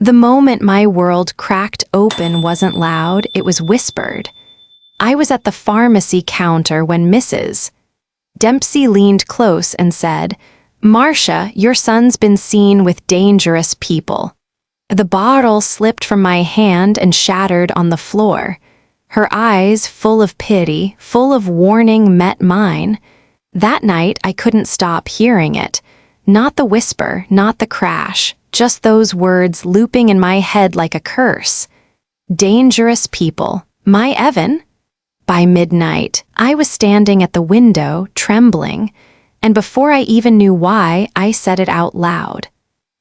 The moment my world cracked open wasn't loud, it was whispered. I was at the pharmacy counter when Mrs. Dempsey leaned close and said, "Marcia, your son's been seen with dangerous people." The bottle slipped from my hand and shattered on the floor. Her eyes, full of pity, full of warning, met mine. That night, I couldn't stop hearing it. Not the whisper, not the crash, just those words looping in my head like a curse. Dangerous people. My Evan? By midnight, I was standing at the window, trembling, and before I even knew why, I said it out loud.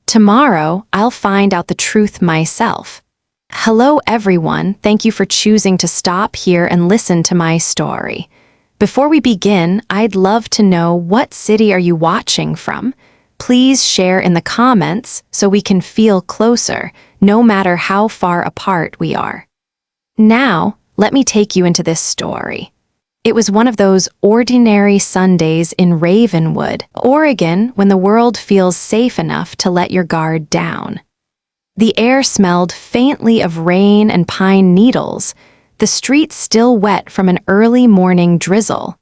Tomorrow, I'll find out the truth myself. Hello, everyone. Thank you for choosing to stop here and listen to my story. Before we begin, I'd love to know, what city are you watching from? Please share in the comments so we can feel closer, no matter how far apart we are. Now, let me take you into this story. It was one of those ordinary Sundays in Ravenwood, Oregon, when the world feels safe enough to let your guard down. The air smelled faintly of rain and pine needles, the streets still wet from an early morning drizzle.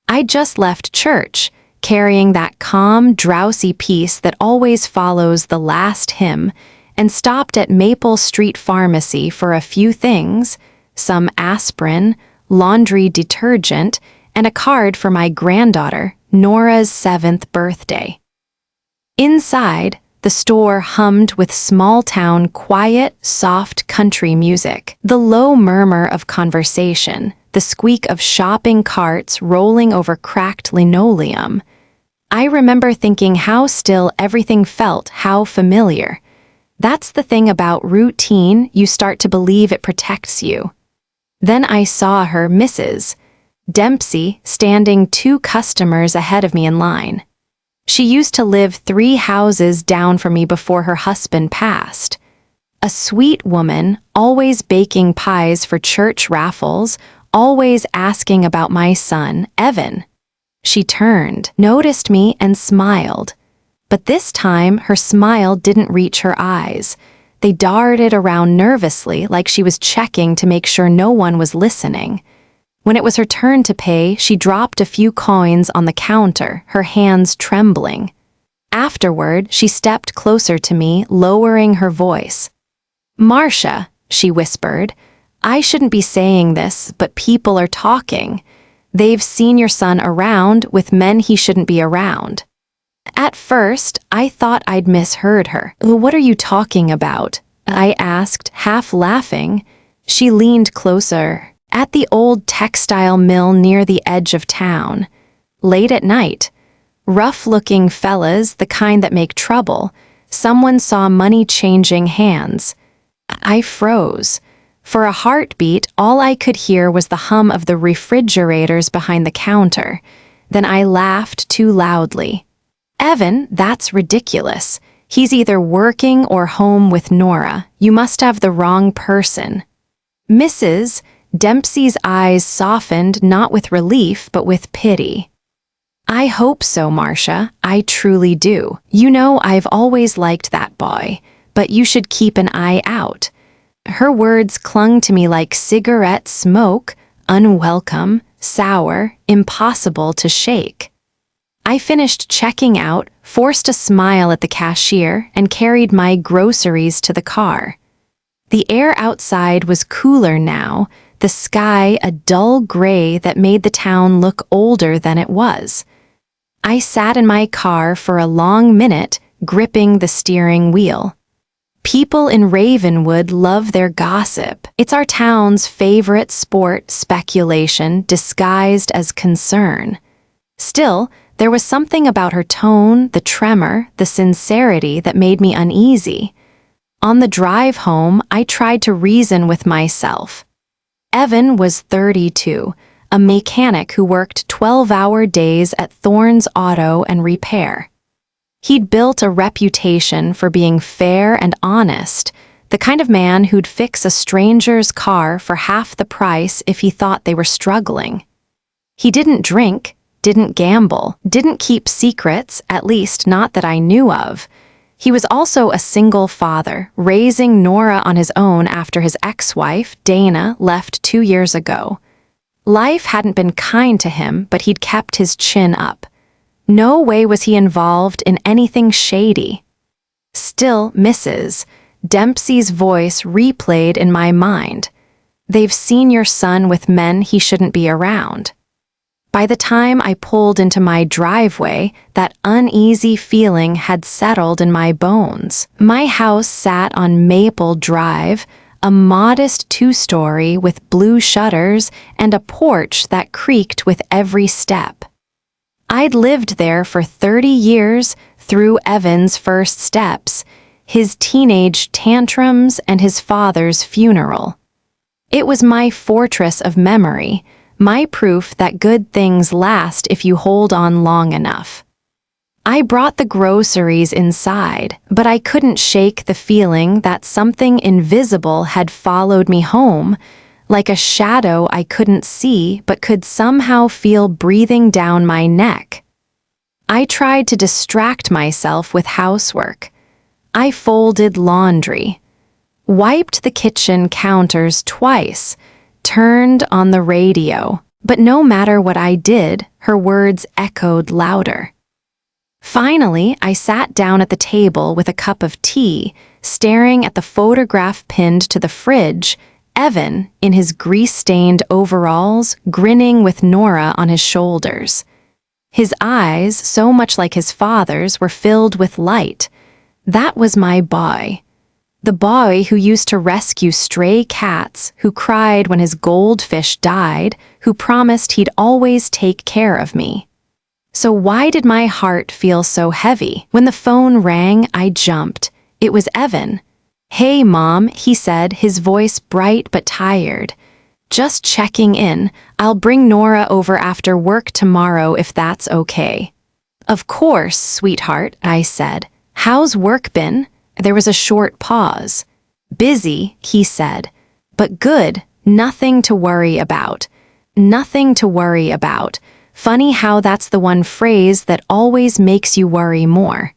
I'd just left church, carrying that calm, drowsy peace that always follows the last hymn, and stopped at Maple Street Pharmacy for a few things, some aspirin, laundry detergent, and a card for my granddaughter, Nora's 7th birthday. Inside, the store hummed with small-town, quiet, soft country music, the low murmur of conversation, the squeak of shopping carts rolling over cracked linoleum. I remember thinking how still everything felt, how familiar. That's the thing about routine, you start to believe it protects you. Then I saw her, Mrs. Dempsey, standing 2 customers ahead of me in line. She used to live 3 houses down from me before her husband passed. A sweet woman, always baking pies for church raffles, always asking about my son, Evan. She turned, noticed me, and smiled. But this time, her smile didn't reach her eyes. They darted around nervously, like she was checking to make sure no one was listening. When it was her turn to pay, she dropped a few coins on the counter, her hands trembling. Afterward, she stepped closer to me, lowering her voice. "Marcia," she whispered, "I shouldn't be saying this, but people are talking. They've seen your son around with men he shouldn't be around." At first, I thought I'd misheard her. "What are you talking about?" I asked, half laughing. She leaned closer. "At the old textile mill near the edge of town. Late at night. Rough-looking fellas, the kind that make trouble. Someone saw money changing hands." I froze. For a heartbeat, all I could hear was the hum of the refrigerators behind the counter. Then I laughed too loudly. "Evan, that's ridiculous. He's either working or home with Nora. You must have the wrong person." Mrs. Dempsey's eyes softened, not with relief, but with pity. "I hope so, Marcia. I truly do. You know, I've always liked that boy, but you should keep an eye out." Her words clung to me like cigarette smoke, unwelcome, sour, impossible to shake. I finished checking out, forced a smile at the cashier, and carried my groceries to the car. The air outside was cooler now, the sky a dull gray that made the town look older than it was. I sat in my car for a long minute, gripping the steering wheel. People in Ravenwood love their gossip. It's our town's favorite sport, speculation disguised as concern. Still, there was something about her tone, the tremor, the sincerity that made me uneasy. On the drive home, I tried to reason with myself. Evan was 32, a mechanic who worked 12-hour days at Thorne's Auto and Repair. He'd built a reputation for being fair and honest, the kind of man who'd fix a stranger's car for half the price if he thought they were struggling. He didn't drink, didn't gamble, didn't keep secrets, at least not that I knew of. He was also a single father, raising Nora on his own after his ex-wife, Dana, left 2 years ago. Life hadn't been kind to him, but he'd kept his chin up. No way was he involved in anything shady. Still, Mrs. Dempsey's voice replayed in my mind. They've seen your son with men he shouldn't be around. By the time I pulled into my driveway, that uneasy feeling had settled in my bones. My house sat on Maple Drive, a modest 2-story with blue shutters and a porch that creaked with every step. I'd lived there for 30 years through Evan's first steps, his teenage tantrums, and his father's funeral. It was my fortress of memory, my proof that good things last if you hold on long enough. I brought the groceries inside, but I couldn't shake the feeling that something invisible had followed me home, like a shadow I couldn't see but could somehow feel breathing down my neck. I tried to distract myself with housework. I folded laundry, wiped the kitchen counters twice, turned on the radio, but no matter what I did, her words echoed louder. Finally, I sat down at the table with a cup of tea, staring at the photograph pinned to the fridge, Evan, in his grease-stained overalls, grinning with Nora on his shoulders. His eyes, so much like his father's, were filled with light. That was my boy. The boy who used to rescue stray cats, who cried when his goldfish died, who promised he'd always take care of me. So why did my heart feel so heavy? When the phone rang, I jumped. It was Evan. "Hey, Mom," he said, his voice bright but tired. "Just checking in. I'll bring Nora over after work tomorrow if that's okay." "Of course, sweetheart," I said. "How's work been?" There was a short pause. "Busy," he said. "But good. Nothing to worry about. Nothing to worry about." Funny how that's the one phrase that always makes you worry more.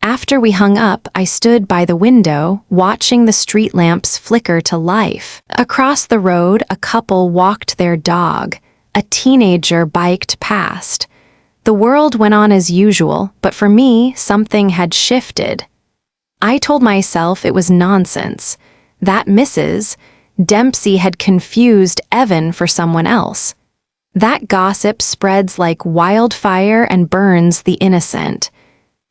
After we hung up, I stood by the window, watching the street lamps flicker to life. Across the road, a couple walked their dog. A teenager biked past. The world went on as usual, but for me, something had shifted. I told myself it was nonsense. That Mrs. Dempsey had confused Evan for someone else. That gossip spreads like wildfire and burns the innocent.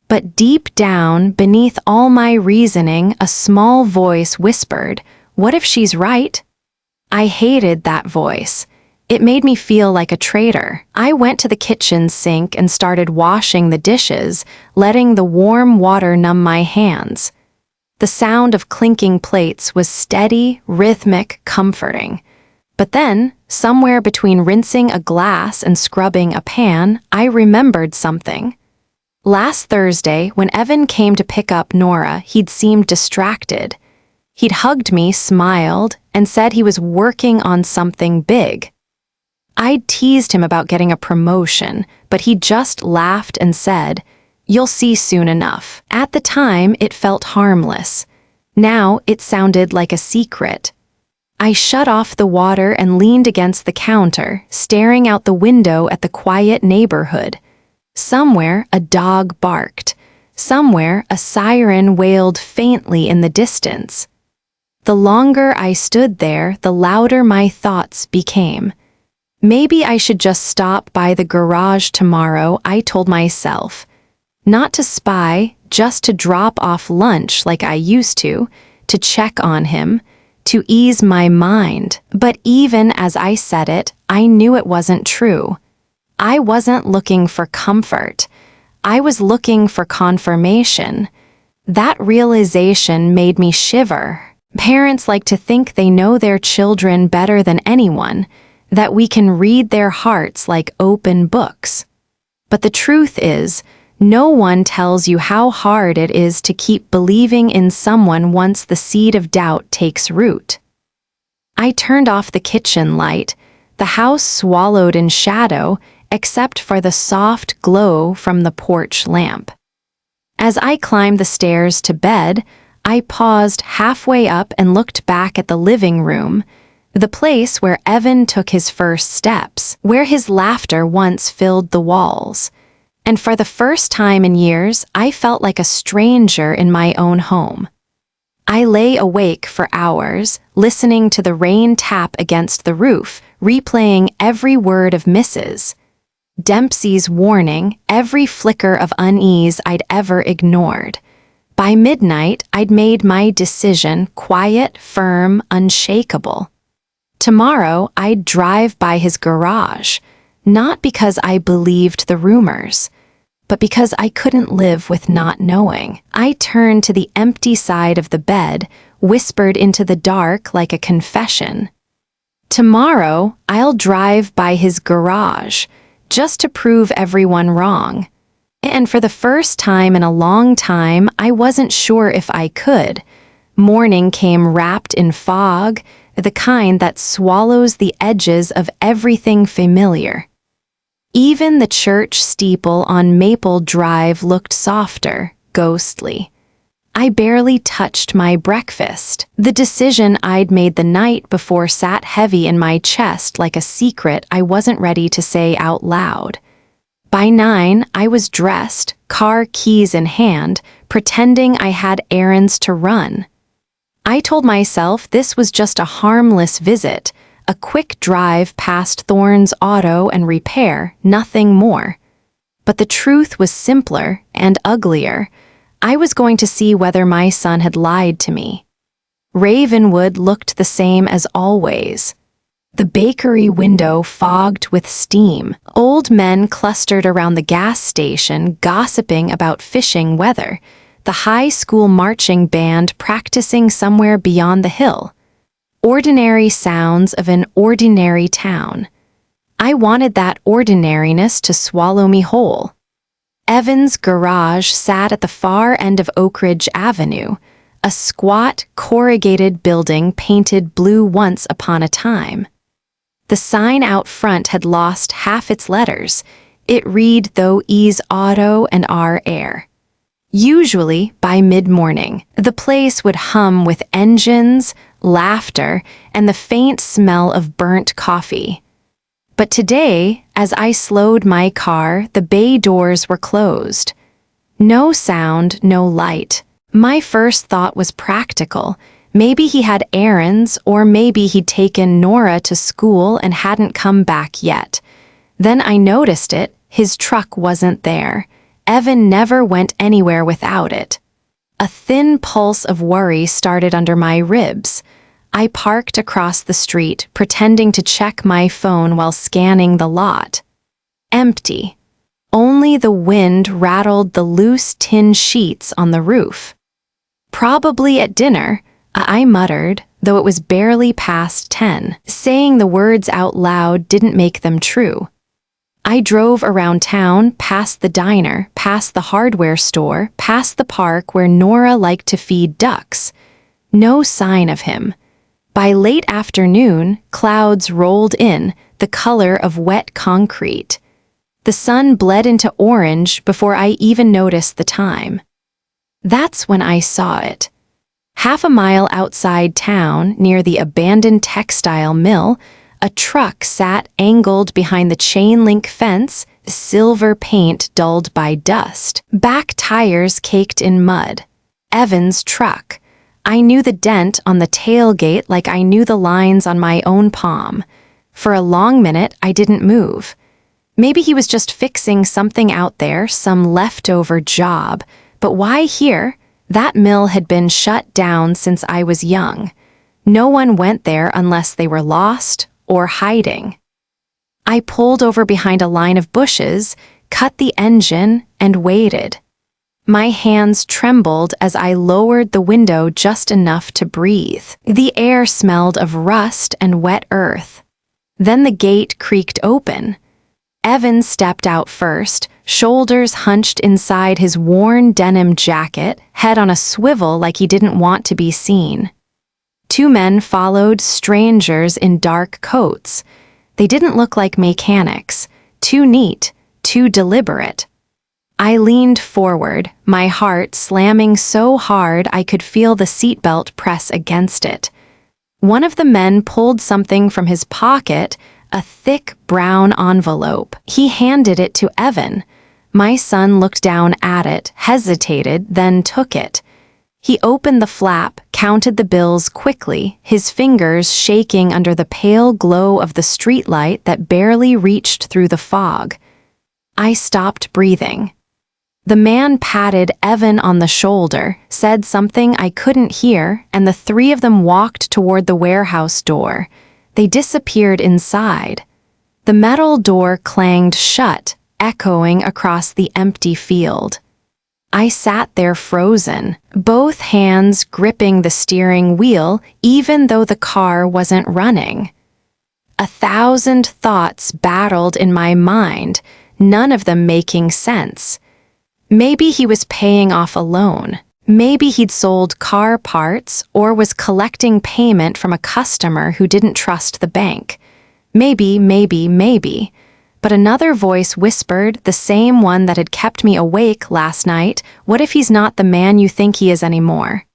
But deep down, beneath all my reasoning, a small voice whispered, "What if she's right?" I hated that voice. It made me feel like a traitor. I went to the kitchen sink and started washing the dishes, letting the warm water numb my hands. The sound of clinking plates was steady, rhythmic, comforting. But then, somewhere between rinsing a glass and scrubbing a pan, I remembered something. Last Thursday, when Evan came to pick up Nora, he'd seemed distracted. He'd hugged me, smiled, and said he was working on something big. I'd teased him about getting a promotion, but he just laughed and said, "You'll see soon enough." At the time, it felt harmless. Now, it sounded like a secret. I shut off the water and leaned against the counter, staring out the window at the quiet neighborhood. Somewhere, a dog barked. Somewhere, a siren wailed faintly in the distance. The longer I stood there, the louder my thoughts became. Maybe I should just stop by the garage tomorrow, I told myself. Not to spy, just to drop off lunch like I used to check on him, to ease my mind. But even as I said it, I knew it wasn't true. I wasn't looking for comfort. I was looking for confirmation. That realization made me shiver. Parents like to think they know their children better than anyone, that we can read their hearts like open books. But the truth is, no one tells you how hard it is to keep believing in someone once the seed of doubt takes root. I turned off the kitchen light. The house swallowed in shadow, except for the soft glow from the porch lamp. As I climbed the stairs to bed, I paused halfway up and looked back at the living room, the place where Evan took his first steps, where his laughter once filled the walls. And for the first time in years, I felt like a stranger in my own home. I lay awake for hours, listening to the rain tap against the roof, replaying every word of Mrs. Dempsey's warning, every flicker of unease I'd ever ignored. By midnight, I'd made my decision, quiet, firm, unshakable. Tomorrow, I'd drive by his garage, not because I believed the rumors, but because I couldn't live with not knowing. I turned to the empty side of the bed, whispered into the dark like a confession. Tomorrow, I'll drive by his garage, just to prove everyone wrong. And for the first time in a long time, I wasn't sure if I could. Morning came wrapped in fog, the kind that swallows the edges of everything familiar. Even the church steeple on Maple Drive looked softer, ghostly. I barely touched my breakfast. The decision I'd made the night before sat heavy in my chest like a secret I wasn't ready to say out loud. By 9, I was dressed, car keys in hand, pretending I had errands to run. I told myself this was just a harmless visit, a quick drive past Thorne's Auto and Repair, nothing more. But the truth was simpler and uglier. I was going to see whether my son had lied to me. Ravenwood looked the same as always. The bakery window fogged with steam. Old men clustered around the gas station, gossiping about fishing weather. The high school marching band practicing somewhere beyond the hill. Ordinary sounds of an ordinary town. I wanted that ordinariness to swallow me whole. Evan's garage sat at the far end of Oak Ridge Avenue, a squat, corrugated building painted blue once upon a time. The sign out front had lost half its letters. It read Though E's Auto and R Air. Usually, by mid-morning, the place would hum with engines, laughter, and the faint smell of burnt coffee. But today, as I slowed my car, the bay doors were closed. No sound, no light. My first thought was practical. Maybe he had errands, or maybe he'd taken Nora to school and hadn't come back yet. Then I noticed it. His truck wasn't there. Evan never went anywhere without it. A thin pulse of worry started under my ribs. I parked across the street, pretending to check my phone while scanning the lot. Empty. Only the wind rattled the loose tin sheets on the roof. Probably at dinner, I muttered, though it was barely past 10. Saying the words out loud didn't make them true. I drove around town, past the diner, past the hardware store, past the park where Nora liked to feed ducks. No sign of him. By late afternoon, clouds rolled in, the color of wet concrete. The sun bled into orange before I even noticed the time. That's when I saw it. Half a mile outside town, near the abandoned textile mill, a truck sat angled behind the chain-link fence, silver paint dulled by dust, back tires caked in mud. Evan's truck. I knew the dent on the tailgate like I knew the lines on my own palm. For a long minute, I didn't move. Maybe he was just fixing something out there, some leftover job. But why here? That mill had been shut down since I was young. No one went there unless they were lost or hiding. I pulled over behind a line of bushes, cut the engine, and waited. My hands trembled as I lowered the window just enough to breathe. The air smelled of rust and wet earth. Then the gate creaked open. Evan stepped out first, shoulders hunched inside his worn denim jacket, head on a swivel like he didn't want to be seen. 2 men followed, strangers in dark coats. They didn't look like mechanics. Too neat, too deliberate. I leaned forward, my heart slamming so hard I could feel the seatbelt press against it. One of the men pulled something from his pocket, a thick brown envelope. He handed it to Evan. My son looked down at it, hesitated, then took it. He opened the flap, counted the bills quickly, his fingers shaking under the pale glow of the streetlight that barely reached through the fog. I stopped breathing. The man patted Evan on the shoulder, said something I couldn't hear, and the three of them walked toward the warehouse door. They disappeared inside. The metal door clanged shut, echoing across the empty field. I sat there frozen, both hands gripping the steering wheel, even though the car wasn't running. 1,000 thoughts battled in my mind, none of them making sense. Maybe he was paying off a loan. Maybe he'd sold car parts or was collecting payment from a customer who didn't trust the bank. Maybe. But another voice whispered, the same one that had kept me awake last night, what if he's not the man you think he is anymore?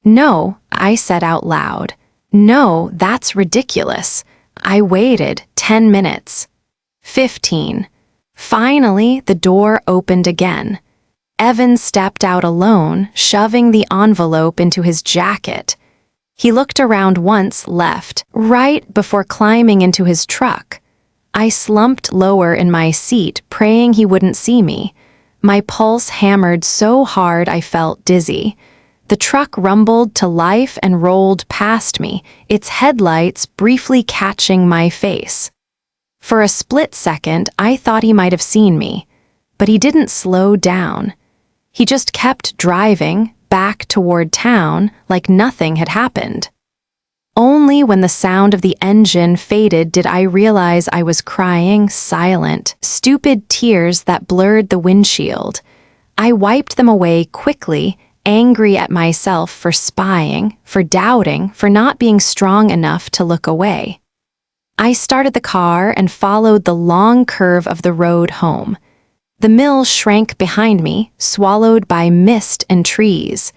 No, I said out loud. No, that's ridiculous. I waited 10 minutes. 15. Finally, the door opened again. Evan stepped out alone, shoving the envelope into his jacket. He looked around once, left, right before climbing into his truck. I slumped lower in my seat, praying he wouldn't see me. My pulse hammered so hard I felt dizzy. The truck rumbled to life and rolled past me, its headlights briefly catching my face. For a split second, I thought he might have seen me, but he didn't slow down. He just kept driving back toward town like nothing had happened. Only when the sound of the engine faded did I realize I was crying silent, stupid tears that blurred the windshield. I wiped them away quickly, angry at myself for spying, for doubting, for not being strong enough to look away. I started the car and followed the long curve of the road home. The mill shrank behind me, swallowed by mist and trees.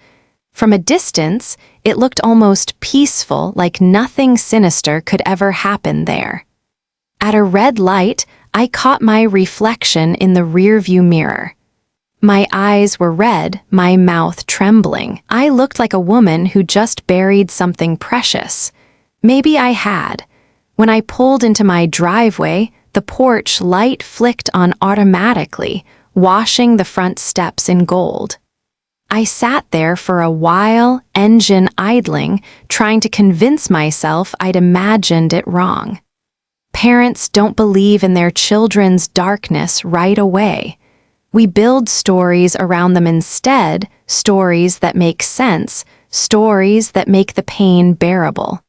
From a distance, it looked almost peaceful, like nothing sinister could ever happen there. At a red light, I caught my reflection in the rearview mirror. My eyes were red, my mouth trembling. I looked like a woman who just buried something precious. Maybe I had. When I pulled into my driveway, the porch light flicked on automatically, washing the front steps in gold. I sat there for a while, engine idling, trying to convince myself I'd imagined it wrong. Parents don't believe in their children's darkness right away. We build stories around them instead, stories that make sense, stories that make the pain bearable.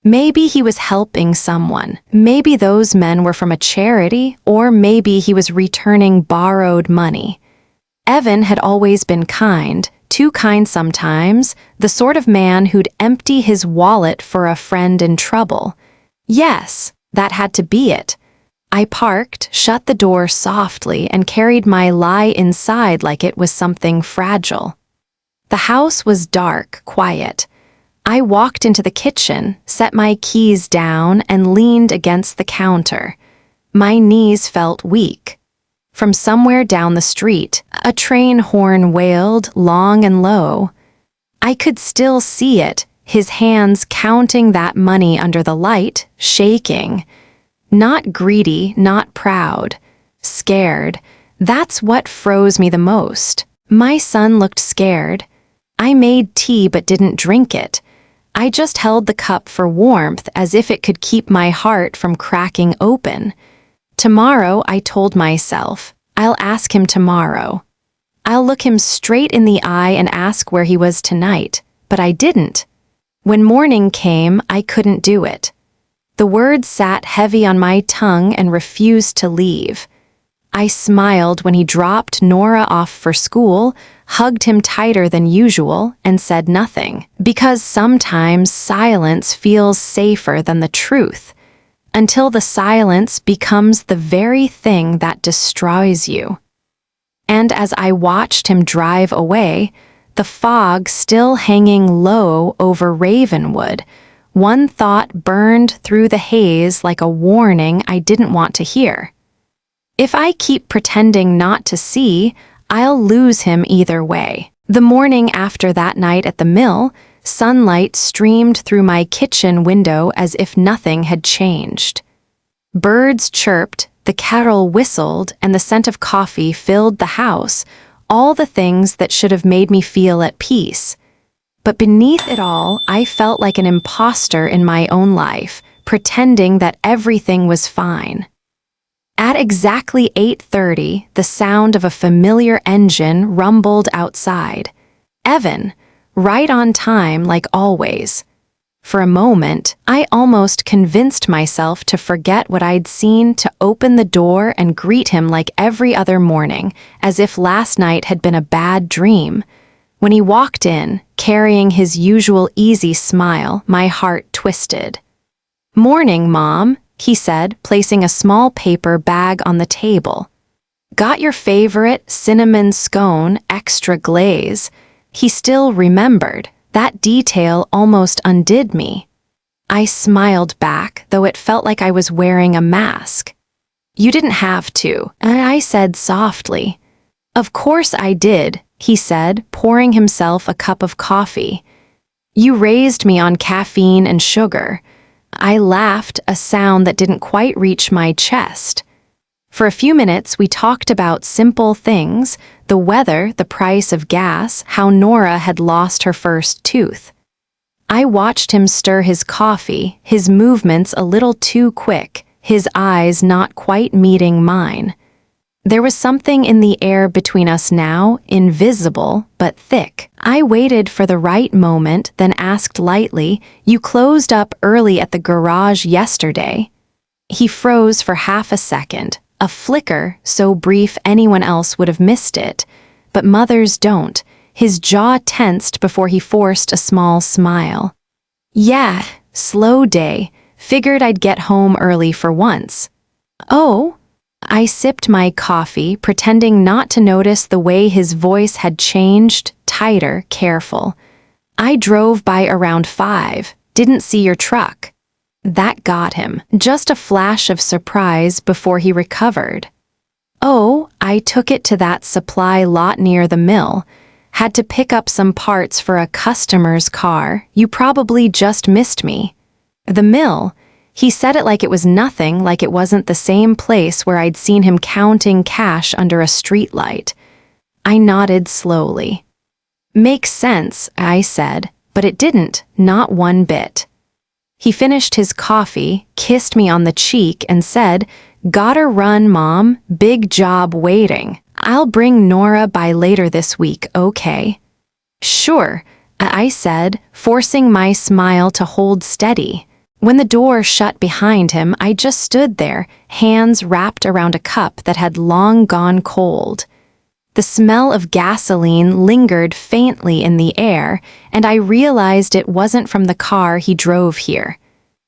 Maybe he was helping someone. Maybe those men were from a charity, or maybe he was returning borrowed money. Evan had always been kind, too kind sometimes, the sort of man who'd empty his wallet for a friend in trouble. Yes, that had to be it. I parked, shut the door softly, and carried my lie inside like it was something fragile. The house was dark, quiet. I walked into the kitchen, set my keys down, and leaned against the counter. My knees felt weak. From somewhere down the street, a train horn wailed long and low. I could still see it, his hands counting that money under the light, shaking. Not greedy, not proud. Scared. That's what froze me the most. My son looked scared. I made tea but didn't drink it. I just held the cup for warmth as if it could keep my heart from cracking open. Tomorrow, I told myself, I'll ask him tomorrow. I'll look him straight in the eye and ask where he was tonight, but I didn't. When morning came, I couldn't do it. The words sat heavy on my tongue and refused to leave. I smiled when he dropped Nora off for school, hugged him tighter than usual, and said nothing, because sometimes silence feels safer than the truth, until the silence becomes the very thing that destroys you. And as I watched him drive away, the fog still hanging low over Ravenwood, one thought burned through the haze like a warning I didn't want to hear. If I keep pretending not to see, I'll lose him either way. The morning after that night at the mill, sunlight streamed through my kitchen window as if nothing had changed. Birds chirped, the kettle whistled, and the scent of coffee filled the house, all the things that should have made me feel at peace. But beneath it all, I felt like an imposter in my own life, pretending that everything was fine. At exactly 8:30, the sound of a familiar engine rumbled outside. Evan, right on time like always. For a moment, I almost convinced myself to forget what I'd seen, to open the door and greet him like every other morning, as if last night had been a bad dream. When he walked in, carrying his usual easy smile, my heart twisted. "Morning, Mom," he said, placing a small paper bag on the table. "Got your favorite cinnamon scone, extra glaze." He still remembered. That detail almost undid me. I smiled back, though it felt like I was wearing a mask. "You didn't have to," I said softly. "Of course I did," he said, pouring himself a cup of coffee. "You raised me on caffeine and sugar." I laughed, a sound that didn't quite reach my chest. For a few minutes, we talked about simple things: the weather, the price of gas, how Nora had lost her first tooth. I watched him stir his coffee, his movements a little too quick, his eyes not quite meeting mine. There was something in the air between us now, invisible but thick. I waited for the right moment, then asked lightly, "You closed up early at the garage yesterday?" He froze for half a second, a flicker so brief anyone else would have missed it. But mothers don't. His jaw tensed before he forced a small smile. "Yeah, slow day. Figured I'd get home early for once." "Oh?" I sipped my coffee, pretending not to notice the way his voice had changed, tighter, careful. "I drove by around 5. Didn't see your truck." That got him, just a flash of surprise before he recovered. "Oh, I took it to that supply lot near the mill. Had to pick up some parts for a customer's car. You probably just missed me." The mill? He said it like it was nothing, like it wasn't the same place where I'd seen him counting cash under a streetlight. I nodded slowly. "Makes sense," I said, but it didn't, not one bit. He finished his coffee, kissed me on the cheek, and said, "Gotta run, Mom. Big job waiting. I'll bring Nora by later this week, okay?" "Sure," I said, forcing my smile to hold steady. When the door shut behind him, I just stood there, hands wrapped around a cup that had long gone cold. The smell of gasoline lingered faintly in the air, and I realized it wasn't from the car he drove here.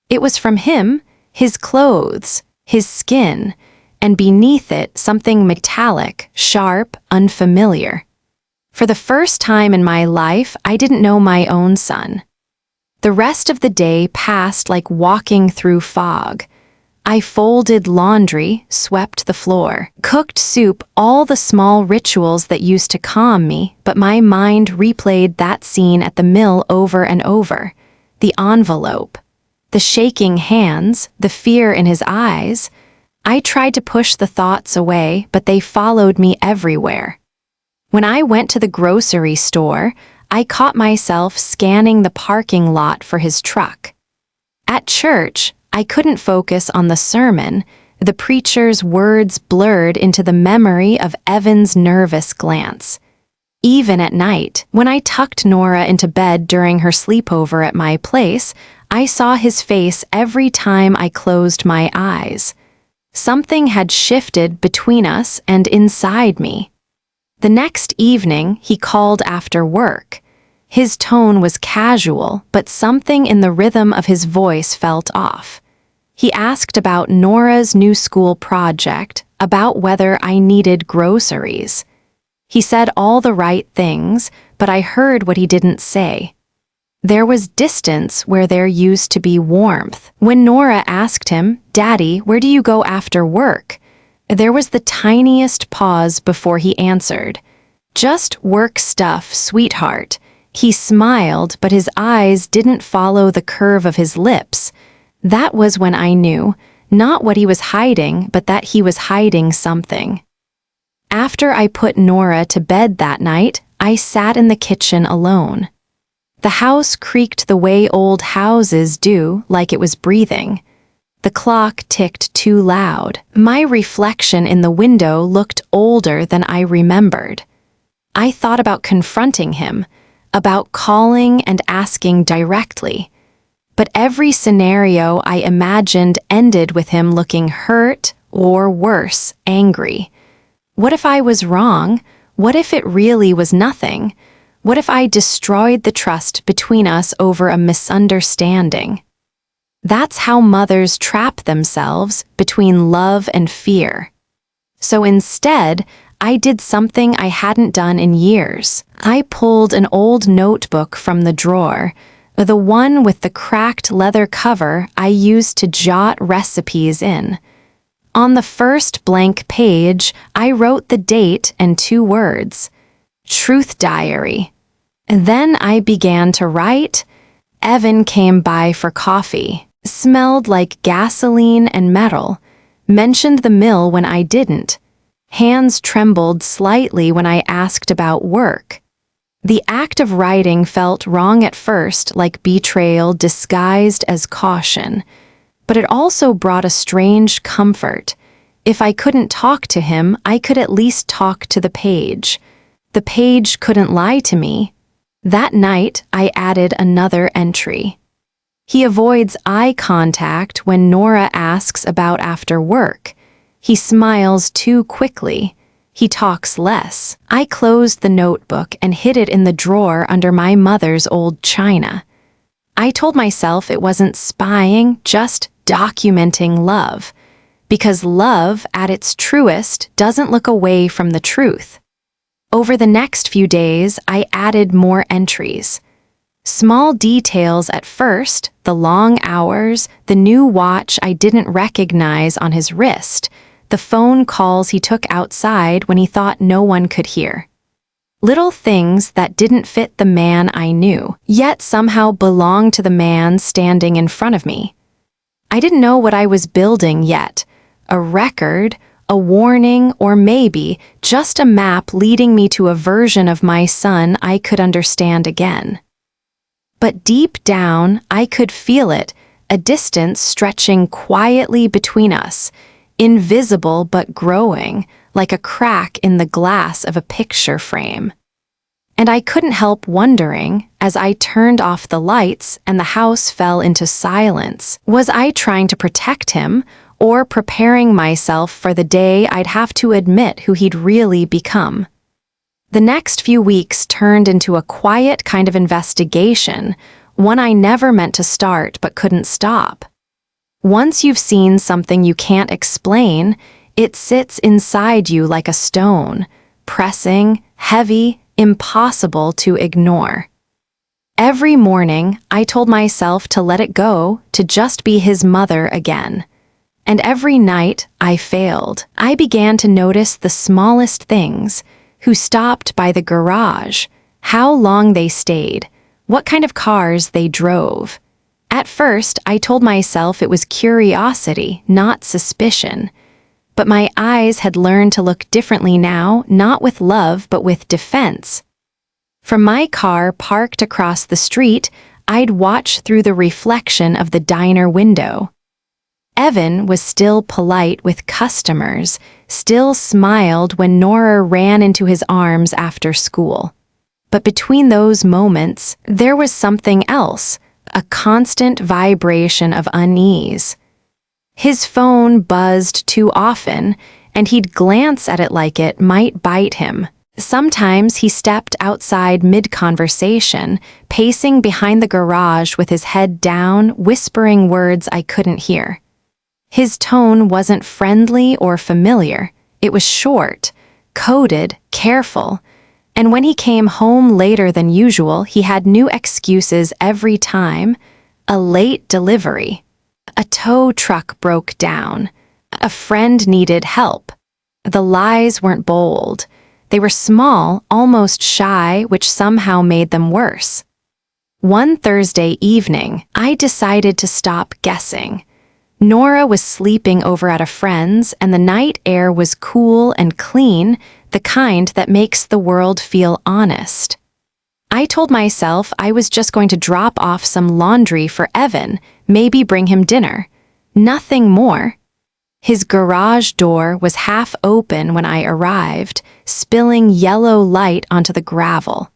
It was from him, his clothes, his skin, and beneath it something metallic, sharp, unfamiliar. For the first time in my life, I didn't know my own son. The rest of the day passed like walking through fog. I folded laundry, swept the floor, cooked soup, all the small rituals that used to calm me, but my mind replayed that scene at the mill over and over. The envelope, the shaking hands, the fear in his eyes. I tried to push the thoughts away, but they followed me everywhere. When I went to the grocery store, I caught myself scanning the parking lot for his truck. At church, I couldn't focus on the sermon. The preacher's words blurred into the memory of Evan's nervous glance. Even at night, when I tucked Nora into bed during her sleepover at my place, I saw his face every time I closed my eyes. Something had shifted between us and inside me. The next evening, he called after work. His tone was casual, but something in the rhythm of his voice felt off. He asked about Nora's new school project, about whether I needed groceries. He said all the right things, but I heard what he didn't say. There was distance where there used to be warmth. When Nora asked him, "Daddy, where do you go after work?" there was the tiniest pause before he answered. "Just work stuff, sweetheart." He smiled, but his eyes didn't follow the curve of his lips. That was when I knew, not what he was hiding, but that he was hiding something. After I put Nora to bed that night, I sat in the kitchen alone. The house creaked the way old houses do, like it was breathing. The clock ticked too loud. My reflection in the window looked older than I remembered. I thought about confronting him, about calling and asking directly. But every scenario I imagined ended with him looking hurt, or worse, angry. What if I was wrong? What if it really was nothing? What if I destroyed the trust between us over a misunderstanding? That's how mothers trap themselves between love and fear. So instead, I did something I hadn't done in years. I pulled an old notebook from the drawer, the one with the cracked leather cover I used to jot recipes in. On the first blank page, I wrote the date and 2 words, "Truth Diary." And then I began to write. Evan came by for coffee, smelled like gasoline and metal, mentioned the mill when I didn't. Hands trembled slightly when I asked about work. The act of writing felt wrong at first, like betrayal disguised as caution. But it also brought a strange comfort. If I couldn't talk to him, I could at least talk to the page. The page couldn't lie to me. That night, I added another entry. He avoids eye contact when Nora asks about after work. He smiles too quickly. He talks less. I closed the notebook and hid it in the drawer under my mother's old china. I told myself it wasn't spying, just documenting love. Because love, at its truest, doesn't look away from the truth. Over the next few days, I added more entries. Small details at first, the long hours, the new watch I didn't recognize on his wrist, the phone calls he took outside when he thought no one could hear. Little things that didn't fit the man I knew, yet somehow belonged to the man standing in front of me. I didn't know what I was building yet, a record, a warning, or maybe just a map leading me to a version of my son I could understand again. But deep down, I could feel it, a distance stretching quietly between us, invisible but growing, like a crack in the glass of a picture frame. And I couldn't help wondering, as I turned off the lights and the house fell into silence, was I trying to protect him, or preparing myself for the day I'd have to admit who he'd really become? The next few weeks turned into a quiet kind of investigation, one I never meant to start but couldn't stop. Once you've seen something you can't explain, it sits inside you like a stone, pressing, heavy, impossible to ignore. Every morning, I told myself to let it go, to just be his mother again. And every night, I failed. I began to notice the smallest things: who stopped by the garage, how long they stayed, what kind of cars they drove. At first, I told myself it was curiosity, not suspicion. But my eyes had learned to look differently now, not with love, but with defense. From my car parked across the street, I'd watch through the reflection of the diner window. Evan was still polite with customers, still smiled when Nora ran into his arms after school. But between those moments, there was something else, a constant vibration of unease. His phone buzzed too often, and he'd glance at it like it might bite him. Sometimes he stepped outside mid-conversation, pacing behind the garage with his head down, whispering words I couldn't hear. His tone wasn't friendly or familiar. It was short, coded, careful. And when he came home later than usual, he had new excuses every time. A late delivery. A tow truck broke down. A friend needed help. The lies weren't bold. They were small, almost shy, which somehow made them worse. One Thursday evening, I decided to stop guessing. Nora was sleeping over at a friend's, and the night air was cool and clean, the kind that makes the world feel honest. I told myself I was just going to drop off some laundry for Evan, maybe bring him dinner. Nothing more. His garage door was half open when I arrived, spilling yellow light onto the gravel.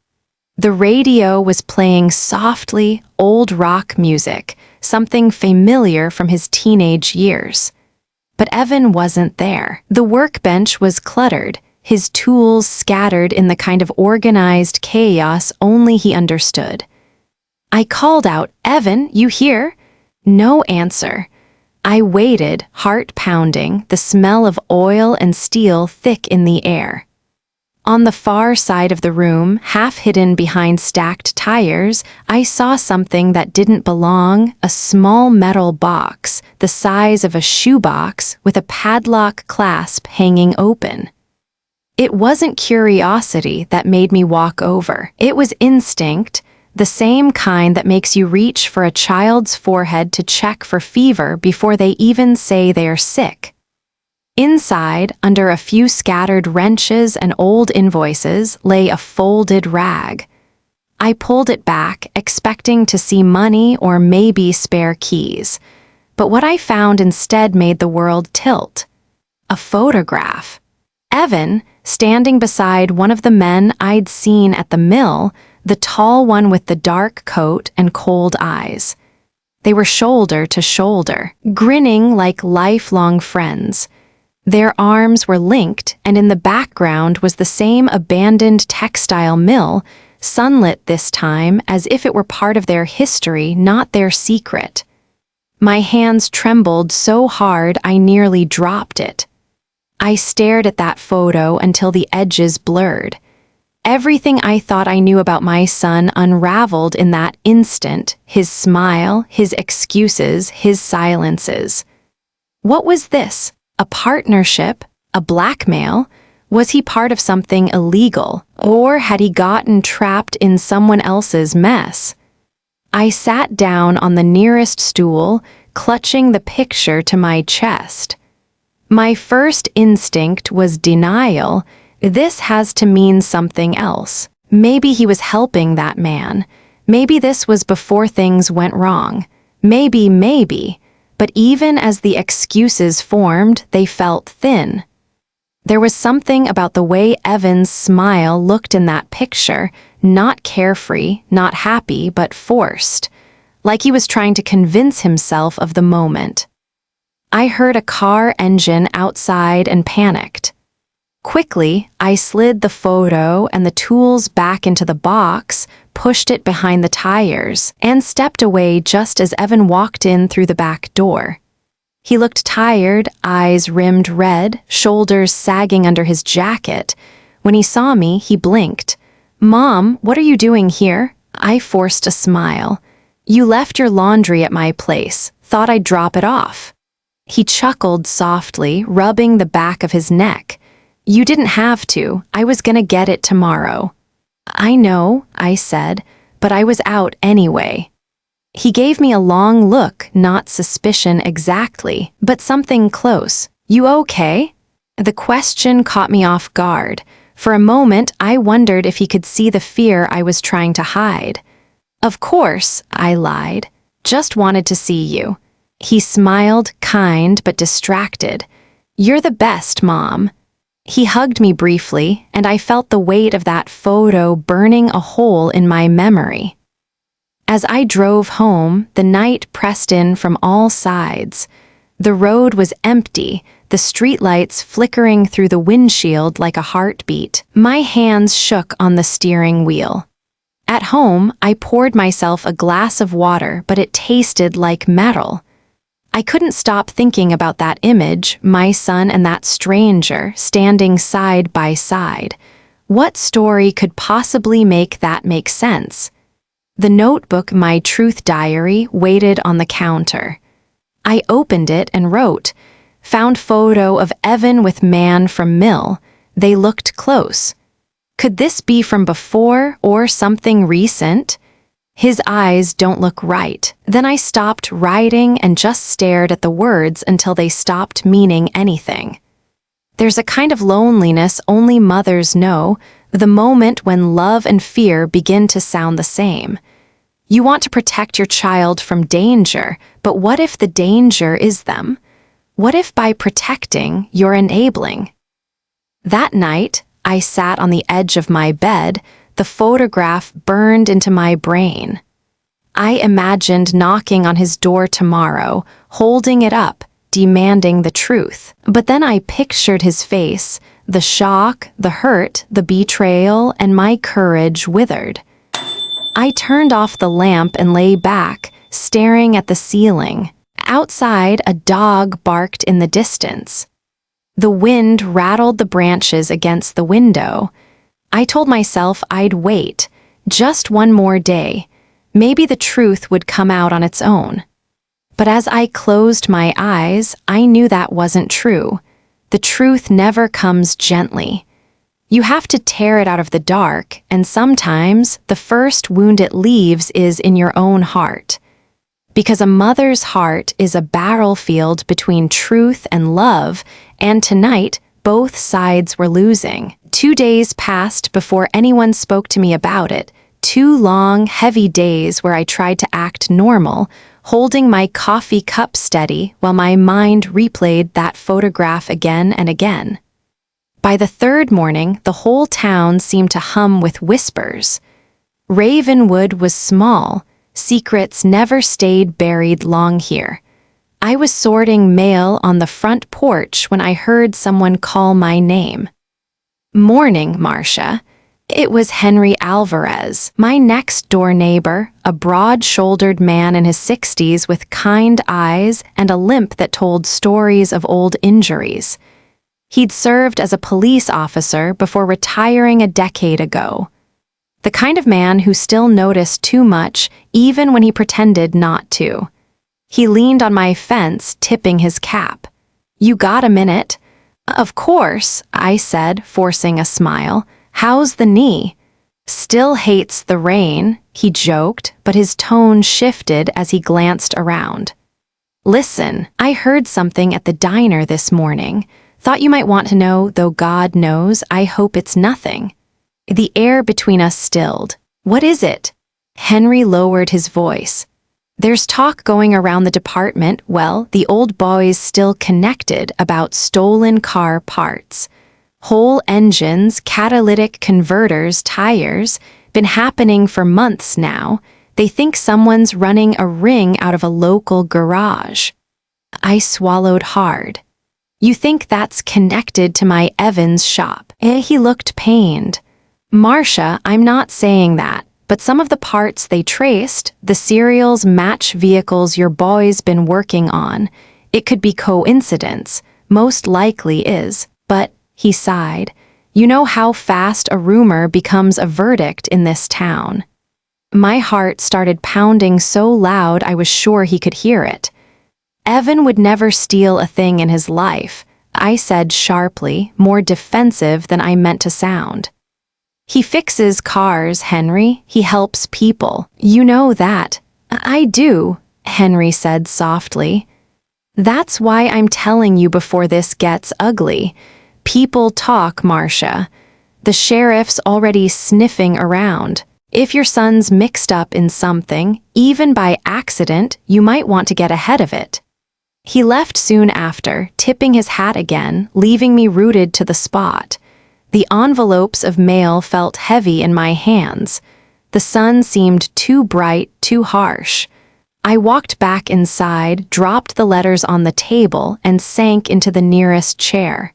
The radio was playing softly, old rock music, something familiar from his teenage years. But Evan wasn't there. The workbench was cluttered, his tools scattered in the kind of organized chaos only he understood. I called out, "Evan, you here?" No answer. I waited, heart pounding, the smell of oil and steel thick in the air. On the far side of the room, half hidden behind stacked tires, I saw something that didn't belong, a small metal box, the size of a shoebox, with a padlock clasp hanging open. It wasn't curiosity that made me walk over. It was instinct, the same kind that makes you reach for a child's forehead to check for fever before they even say they are sick. Inside, under a few scattered wrenches and old invoices, lay a folded rag. I pulled it back, expecting to see money or maybe spare keys. But what I found instead made the world tilt. A photograph. Evan, standing beside one of the men I'd seen at the mill, the tall one with the dark coat and cold eyes. They were shoulder to shoulder, grinning like lifelong friends. Their arms were linked, and in the background was the same abandoned textile mill, sunlit this time as if it were part of their history, not their secret. My hands trembled so hard I nearly dropped it. I stared at that photo until the edges blurred. Everything I thought I knew about my son unraveled in that instant, his smile, his excuses, his silences. What was this? A partnership? A blackmail? Was he part of something illegal? Or had he gotten trapped in someone else's mess? I sat down on the nearest stool, clutching the picture to my chest. My first instinct was denial. This has to mean something else. Maybe he was helping that man. Maybe this was before things went wrong. Maybe. But even as the excuses formed, they felt thin. There was something about the way Evan's smile looked in that picture, not carefree, not happy, but forced, like he was trying to convince himself of the moment. I heard a car engine outside and panicked. Quickly, I slid the photo and the tools back into the box, pushed it behind the tires, and stepped away just as Evan walked in through the back door. He looked tired, eyes rimmed red, shoulders sagging under his jacket. When he saw me, he blinked. "Mom, what are you doing here?" I forced a smile. "You left your laundry at my place. Thought I'd drop it off." He chuckled softly, rubbing the back of his neck. "You didn't have to. I was gonna get it tomorrow." "I know," I said, "but I was out anyway." He gave me a long look, not suspicion exactly, but something close. "You okay?" The question caught me off guard. For a moment, I wondered if he could see the fear I was trying to hide. "Of course," I lied. "Just wanted to see you." He smiled, kind but distracted. "You're the best, Mom." He hugged me briefly, and I felt the weight of that photo burning a hole in my memory. As I drove home, the night pressed in from all sides. The road was empty, the streetlights flickering through the windshield like a heartbeat. My hands shook on the steering wheel. At home, I poured myself a glass of water, but it tasted like metal. I couldn't stop thinking about that image, my son and that stranger standing side by side. What story could possibly make that make sense? The notebook, my truth diary, waited on the counter. I opened it and wrote, "Found photo of Evan with man from mill. They looked close. Could this be from before or something recent? His eyes don't look right." Then I stopped writing and just stared at the words until they stopped meaning anything. There's a kind of loneliness only mothers know, the moment when love and fear begin to sound the same. You want to protect your child from danger, but what if the danger is them? What if by protecting, you're enabling? That night, I sat on the edge of my bed, the photograph burned into my brain. I imagined knocking on his door tomorrow, holding it up, demanding the truth. But then I pictured his face, the shock, the hurt, the betrayal, and my courage withered. I turned off the lamp and lay back, staring at the ceiling. Outside, a dog barked in the distance. The wind rattled the branches against the window. I told myself I'd wait, just one more day. Maybe the truth would come out on its own. But as I closed my eyes, I knew that wasn't true. The truth never comes gently. You have to tear it out of the dark, and sometimes the first wound it leaves is in your own heart. Because a mother's heart is a battlefield between truth and love, and tonight, both sides were losing. 2 days passed before anyone spoke to me about it. 2 long, heavy days where I tried to act normal, holding my coffee cup steady while my mind replayed that photograph again and again. By the 3rd morning, the whole town seemed to hum with whispers. Ravenwood was small. Secrets never stayed buried long here. I was sorting mail on the front porch when I heard someone call my name. "Morning, Marcia." It was Henry Alvarez, my next-door neighbor, a broad-shouldered man in his 60s with kind eyes and a limp that told stories of old injuries. He'd served as a police officer before retiring a decade ago. The kind of man who still noticed too much even when he pretended not to. He leaned on my fence, tipping his cap. "You got a minute?" "Of course," I said, forcing a smile. "How's the knee?" "Still hates the rain," he joked, but his tone shifted as he glanced around. "Listen, I heard something at the diner this morning. Thought you might want to know, though God knows, I hope it's nothing." The air between us stilled. "What is it?" Henry lowered his voice. "There's talk going around the department, well, the old boy's still connected, about stolen car parts. Whole engines, catalytic converters, tires, been happening for months now. They think someone's running a ring out of a local garage." I swallowed hard. "You think that's connected to my Evans shop?" He looked pained. "Marcia, I'm not saying that, but some of the parts they traced, the serials match vehicles your boy's been working on. It could be coincidence, most likely is, but," he sighed, "you know how fast a rumor becomes a verdict in this town." My heart started pounding so loud I was sure he could hear it. "Evan would never steal a thing in his life," I said sharply, more defensive than I meant to sound. "He fixes cars, Henry. He helps people. You know that." "I do," Henry said softly. "That's why I'm telling you before this gets ugly. People talk, Marcia. The sheriff's already sniffing around. If your son's mixed up in something, even by accident, you might want to get ahead of it." He left soon after, tipping his hat again, leaving me rooted to the spot. The envelopes of mail felt heavy in my hands. The sun seemed too bright, too harsh. I walked back inside, dropped the letters on the table, and sank into the nearest chair.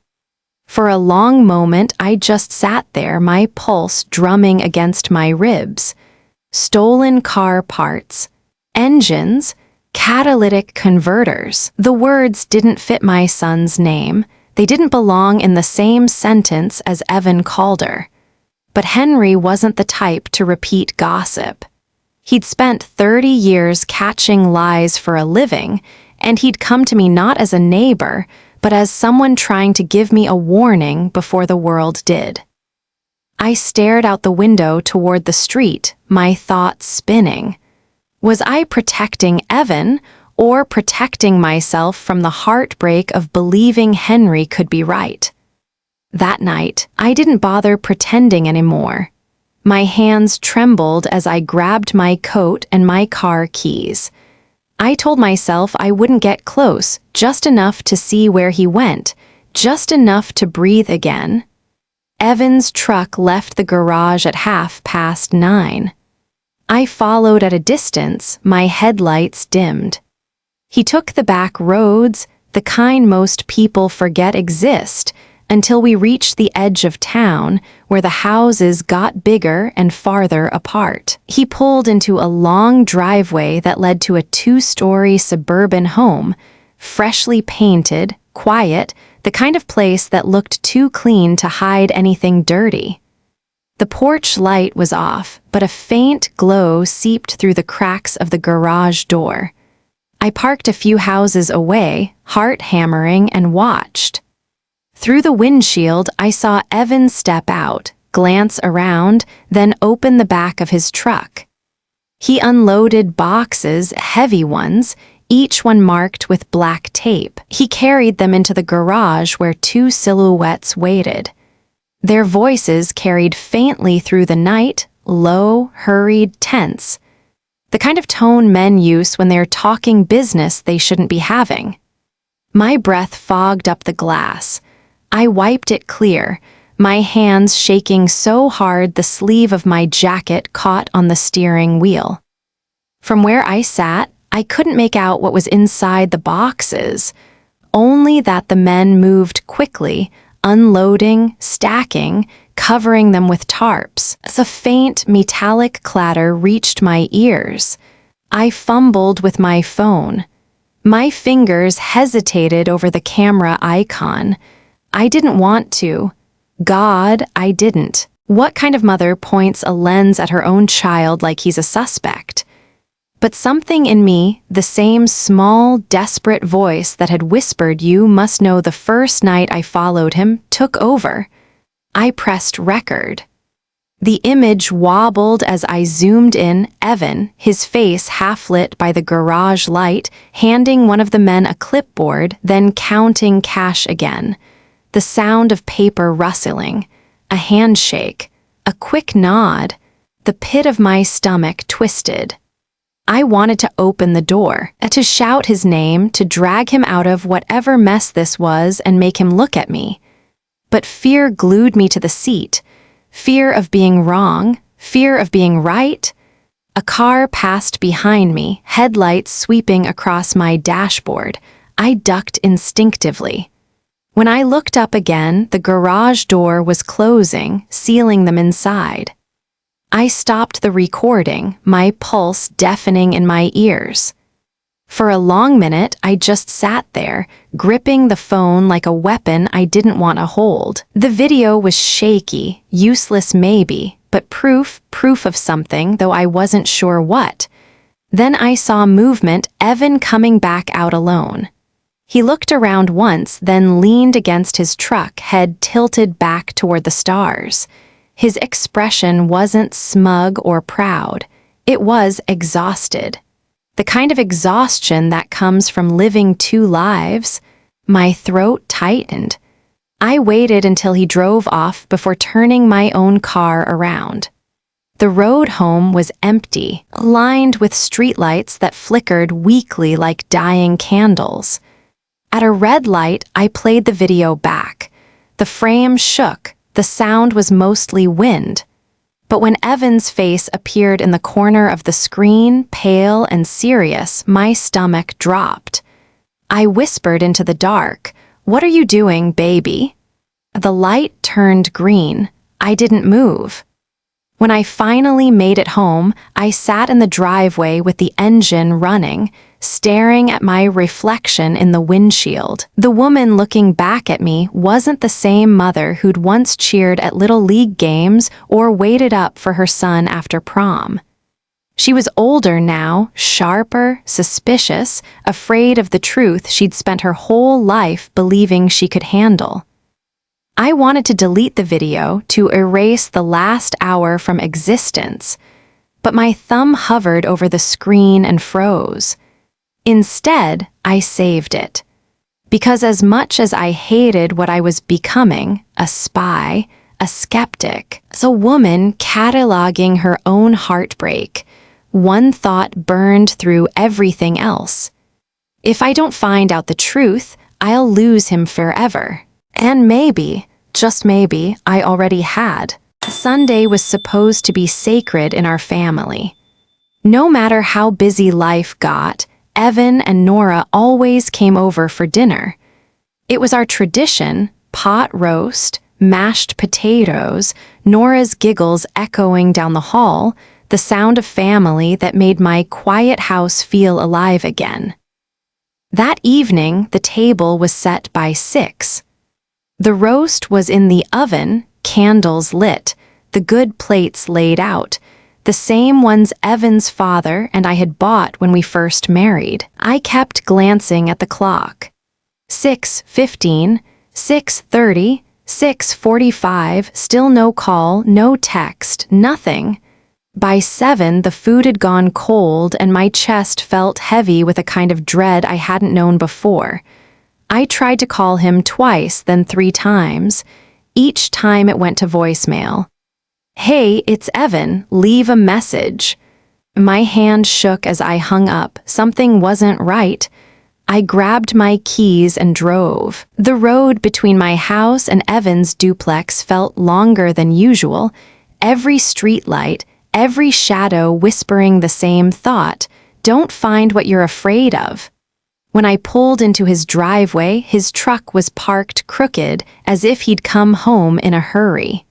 For a long moment, I just sat there, my pulse drumming against my ribs. Stolen car parts, engines, Catalytic converters. The words didn't fit my son's name. They didn't belong in the same sentence as Evan Calder. But Henry wasn't the type to repeat gossip. He'd spent 30 years catching lies for a living, and he'd come to me not as a neighbor, but as someone trying to give me a warning before the world did. I stared out the window toward the street, my thoughts spinning. Was I protecting Evan or protecting myself from the heartbreak of believing Henry could be right? That night, I didn't bother pretending anymore. My hands trembled as I grabbed my coat and my car keys. I told myself I wouldn't get close, just enough to see where he went, just enough to breathe again. Evan's truck left the garage at 9:30. I followed at a distance, my headlights dimmed. He took the back roads, the kind most people forget exist, until we reached the edge of town, where the houses got bigger and farther apart. He pulled into a long driveway that led to a 2-story suburban home, freshly painted, quiet, the kind of place that looked too clean to hide anything dirty. The porch light was off, but a faint glow seeped through the cracks of the garage door. I parked a few houses away, heart hammering, and watched. Through the windshield, I saw Evan step out, glance around, then open the back of his truck. He unloaded boxes, heavy ones, each one marked with black tape. He carried them into the garage where 2 silhouettes waited. Their voices carried faintly through the night, low, hurried, tense. The kind of tone men use when they're talking business they shouldn't be having. My breath fogged up the glass. I wiped it clear, my hands shaking so hard the sleeve of my jacket caught on the steering wheel. From where I sat, I couldn't make out what was inside the boxes, only that the men moved quickly, unloading, stacking, covering them with tarps. As a faint, metallic clatter reached my ears, I fumbled with my phone. My fingers hesitated over the camera icon. I didn't want to. God, I didn't. What kind of mother points a lens at her own child like he's a suspect? But something in me, the same small, desperate voice that had whispered you must know the first night I followed him, took over. I pressed record. The image wobbled as I zoomed in, Evan, his face half-lit by the garage light, handing one of the men a clipboard, then counting cash again. The sound of paper rustling, a handshake, a quick nod. The pit of my stomach twisted. I wanted to open the door, to shout his name, to drag him out of whatever mess this was and make him look at me. But fear glued me to the seat. Fear of being wrong, fear of being right. A car passed behind me, headlights sweeping across my dashboard. I ducked instinctively. When I looked up again, the garage door was closing, sealing them inside. I stopped the recording, my pulse deafening in my ears. For a long minute, I just sat there, gripping the phone like a weapon I didn't want to hold. The video was shaky, useless maybe, but proof of something, though I wasn't sure what. Then I saw movement, Evan coming back out alone. He looked around once, then leaned against his truck, head tilted back toward the stars. His expression wasn't smug or proud. It was exhausted. The kind of exhaustion that comes from living 2 lives. My throat tightened. I waited until he drove off before turning my own car around. The road home was empty, lined with streetlights that flickered weakly like dying candles. At a red light, I played the video back. The frame shook. The sound was mostly wind. But when Evan's face appeared in the corner of the screen, pale and serious, my stomach dropped. I whispered into the dark, "What are you doing, baby?" The light turned green. I didn't move. When I finally made it home, I sat in the driveway with the engine running, staring at my reflection in the windshield. The woman looking back at me wasn't the same mother who'd once cheered at Little League games or waited up for her son after prom. She was older now, sharper, suspicious, afraid of the truth she'd spent her whole life believing she could handle. I wanted to delete the video to erase the last hour from existence, but my thumb hovered over the screen and froze. Instead, I saved it. Because as much as I hated what I was becoming, a spy, a skeptic, as a woman cataloging her own heartbreak, one thought burned through everything else. If I don't find out the truth, I'll lose him forever. And maybe, just maybe, I already had. Sunday was supposed to be sacred in our family. No matter how busy life got, Evan and Nora always came over for dinner. It was our tradition, pot roast, mashed potatoes, Nora's giggles echoing down the hall, the sound of family that made my quiet house feel alive again. That evening, the table was set by 6. The roast was in the oven, candles lit, the good plates laid out, the same ones Evan's father and I had bought when we first married. I kept glancing at the clock. 6:15, 6:30, 6:45, still no call, no text, nothing. By 7, the food had gone cold and my chest felt heavy with a kind of dread I hadn't known before. I tried to call him twice, then 3 times. Each time it went to voicemail. "Hey, it's Evan, leave a message." My hand shook as I hung up. Something wasn't right. I grabbed my keys and drove. The road between my house and Evan's duplex felt longer than usual. Every streetlight, every shadow whispering the same thought, "Don't find what you're afraid of." When I pulled into his driveway, his truck was parked crooked, as if he'd come home in a hurry.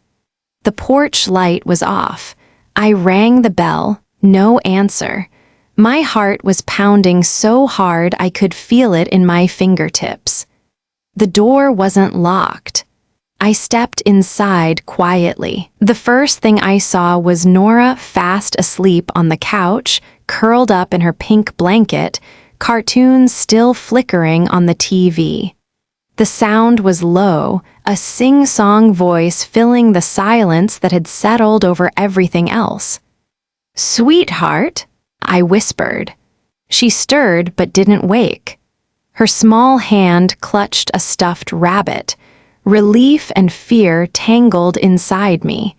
The porch light was off. I rang the bell, no answer. My heart was pounding so hard I could feel it in my fingertips. The door wasn't locked. I stepped inside quietly. The first thing I saw was Nora fast asleep on the couch, curled up in her pink blanket, cartoons still flickering on the TV. The sound was low, a sing-song voice filling the silence that had settled over everything else. "Sweetheart," I whispered. She stirred but didn't wake. Her small hand clutched a stuffed rabbit. Relief and fear tangled inside me.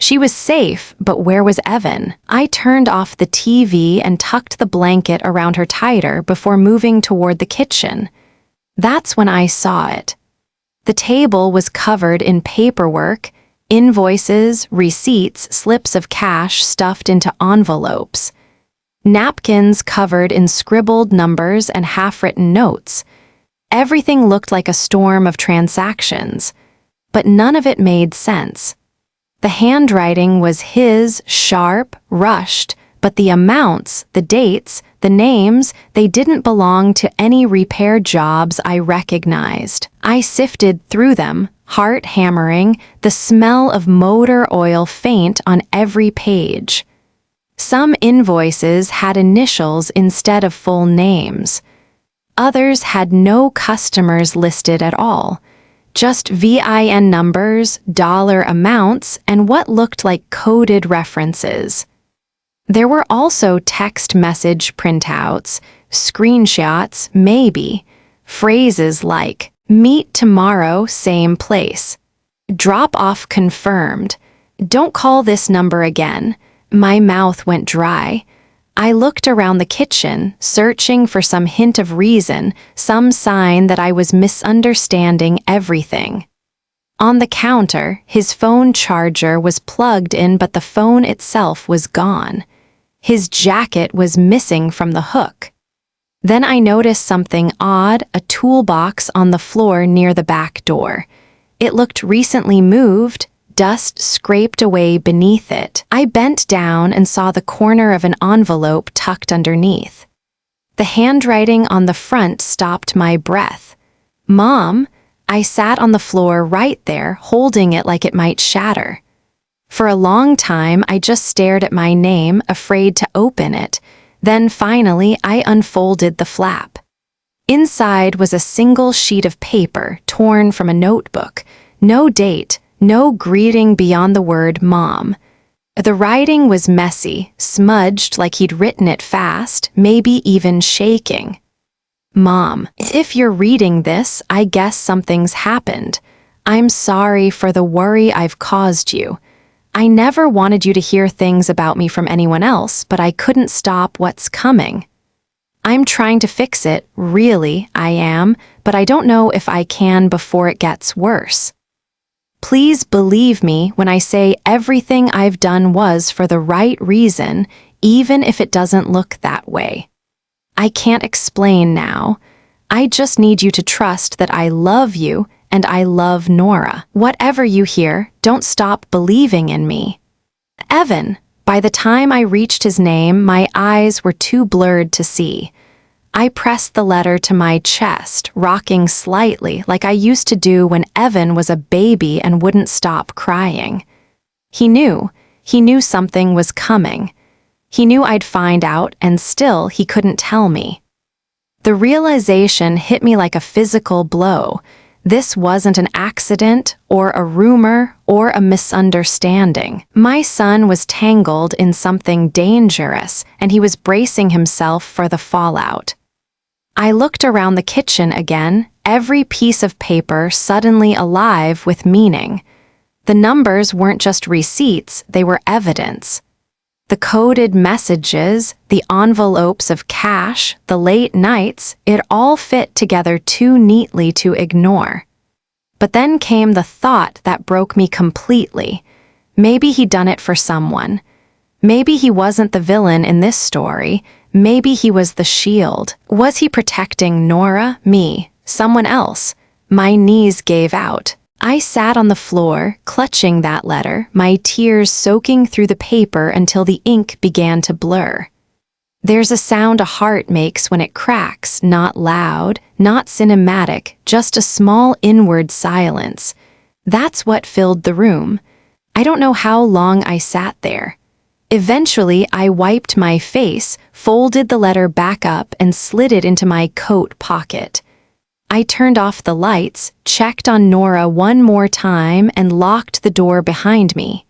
She was safe, but where was Evan? I turned off the TV and tucked the blanket around her tighter before moving toward the kitchen. That's when I saw it. The table was covered in paperwork, invoices, receipts, slips of cash stuffed into envelopes. Napkins covered in scribbled numbers and half-written notes. Everything looked like a storm of transactions, but none of it made sense. The handwriting was his, sharp, rushed, but the amounts, the dates, the names, they didn't belong to any repair jobs I recognized. I sifted through them, heart hammering, the smell of motor oil faint on every page. Some invoices had initials instead of full names. Others had no customers listed at all. Just VIN numbers, dollar amounts, and what looked like coded references. There were also text message printouts, screenshots, maybe, phrases like, "Meet tomorrow, same place." "Drop off confirmed." "Don't call this number again." My mouth went dry. I looked around the kitchen, searching for some hint of reason, some sign that I was misunderstanding everything. On the counter, his phone charger was plugged in, but the phone itself was gone. His jacket was missing from the hook. Then I noticed something odd, a toolbox on the floor near the back door. It looked recently moved, dust scraped away beneath it. I bent down and saw the corner of an envelope tucked underneath. The handwriting on the front stopped my breath. "Mom," I sat on the floor right there, holding it like it might shatter. For a long time, I just stared at my name, afraid to open it. Then finally, I unfolded the flap. Inside was a single sheet of paper, torn from a notebook. No date, no greeting beyond the word Mom. The writing was messy, smudged like he'd written it fast, maybe even shaking. "Mom, if you're reading this, I guess something's happened. I'm sorry for the worry I've caused you. I never wanted you to hear things about me from anyone else, but I couldn't stop what's coming. I'm trying to fix it, really, I am, but I don't know if I can before it gets worse. Please believe me when I say everything I've done was for the right reason, even if it doesn't look that way. I can't explain now. I just need you to trust that I love you and I love Nora. Whatever you hear, don't stop believing in me. Evan." By the time I reached his name, my eyes were too blurred to see. I pressed the letter to my chest, rocking slightly like I used to do when Evan was a baby and wouldn't stop crying. He knew something was coming. He knew I'd find out, and still he couldn't tell me. The realization hit me like a physical blow. This wasn't an accident, or a rumor, or a misunderstanding. My son was tangled in something dangerous, and he was bracing himself for the fallout. I looked around the kitchen again, every piece of paper suddenly alive with meaning. The numbers weren't just receipts, they were evidence. The coded messages, the envelopes of cash, the late nights, it all fit together too neatly to ignore. But then came the thought that broke me completely. Maybe he'd done it for someone. Maybe he wasn't the villain in this story. Maybe he was the shield. Was he protecting Nora, me, someone else? My knees gave out. I sat on the floor, clutching that letter, my tears soaking through the paper until the ink began to blur. There's a sound a heart makes when it cracks, not loud, not cinematic, just a small inward silence. That's what filled the room. I don't know how long I sat there. Eventually, I wiped my face, folded the letter back up, and slid it into my coat pocket. I turned off the lights, checked on Nora one more time, and locked the door behind me.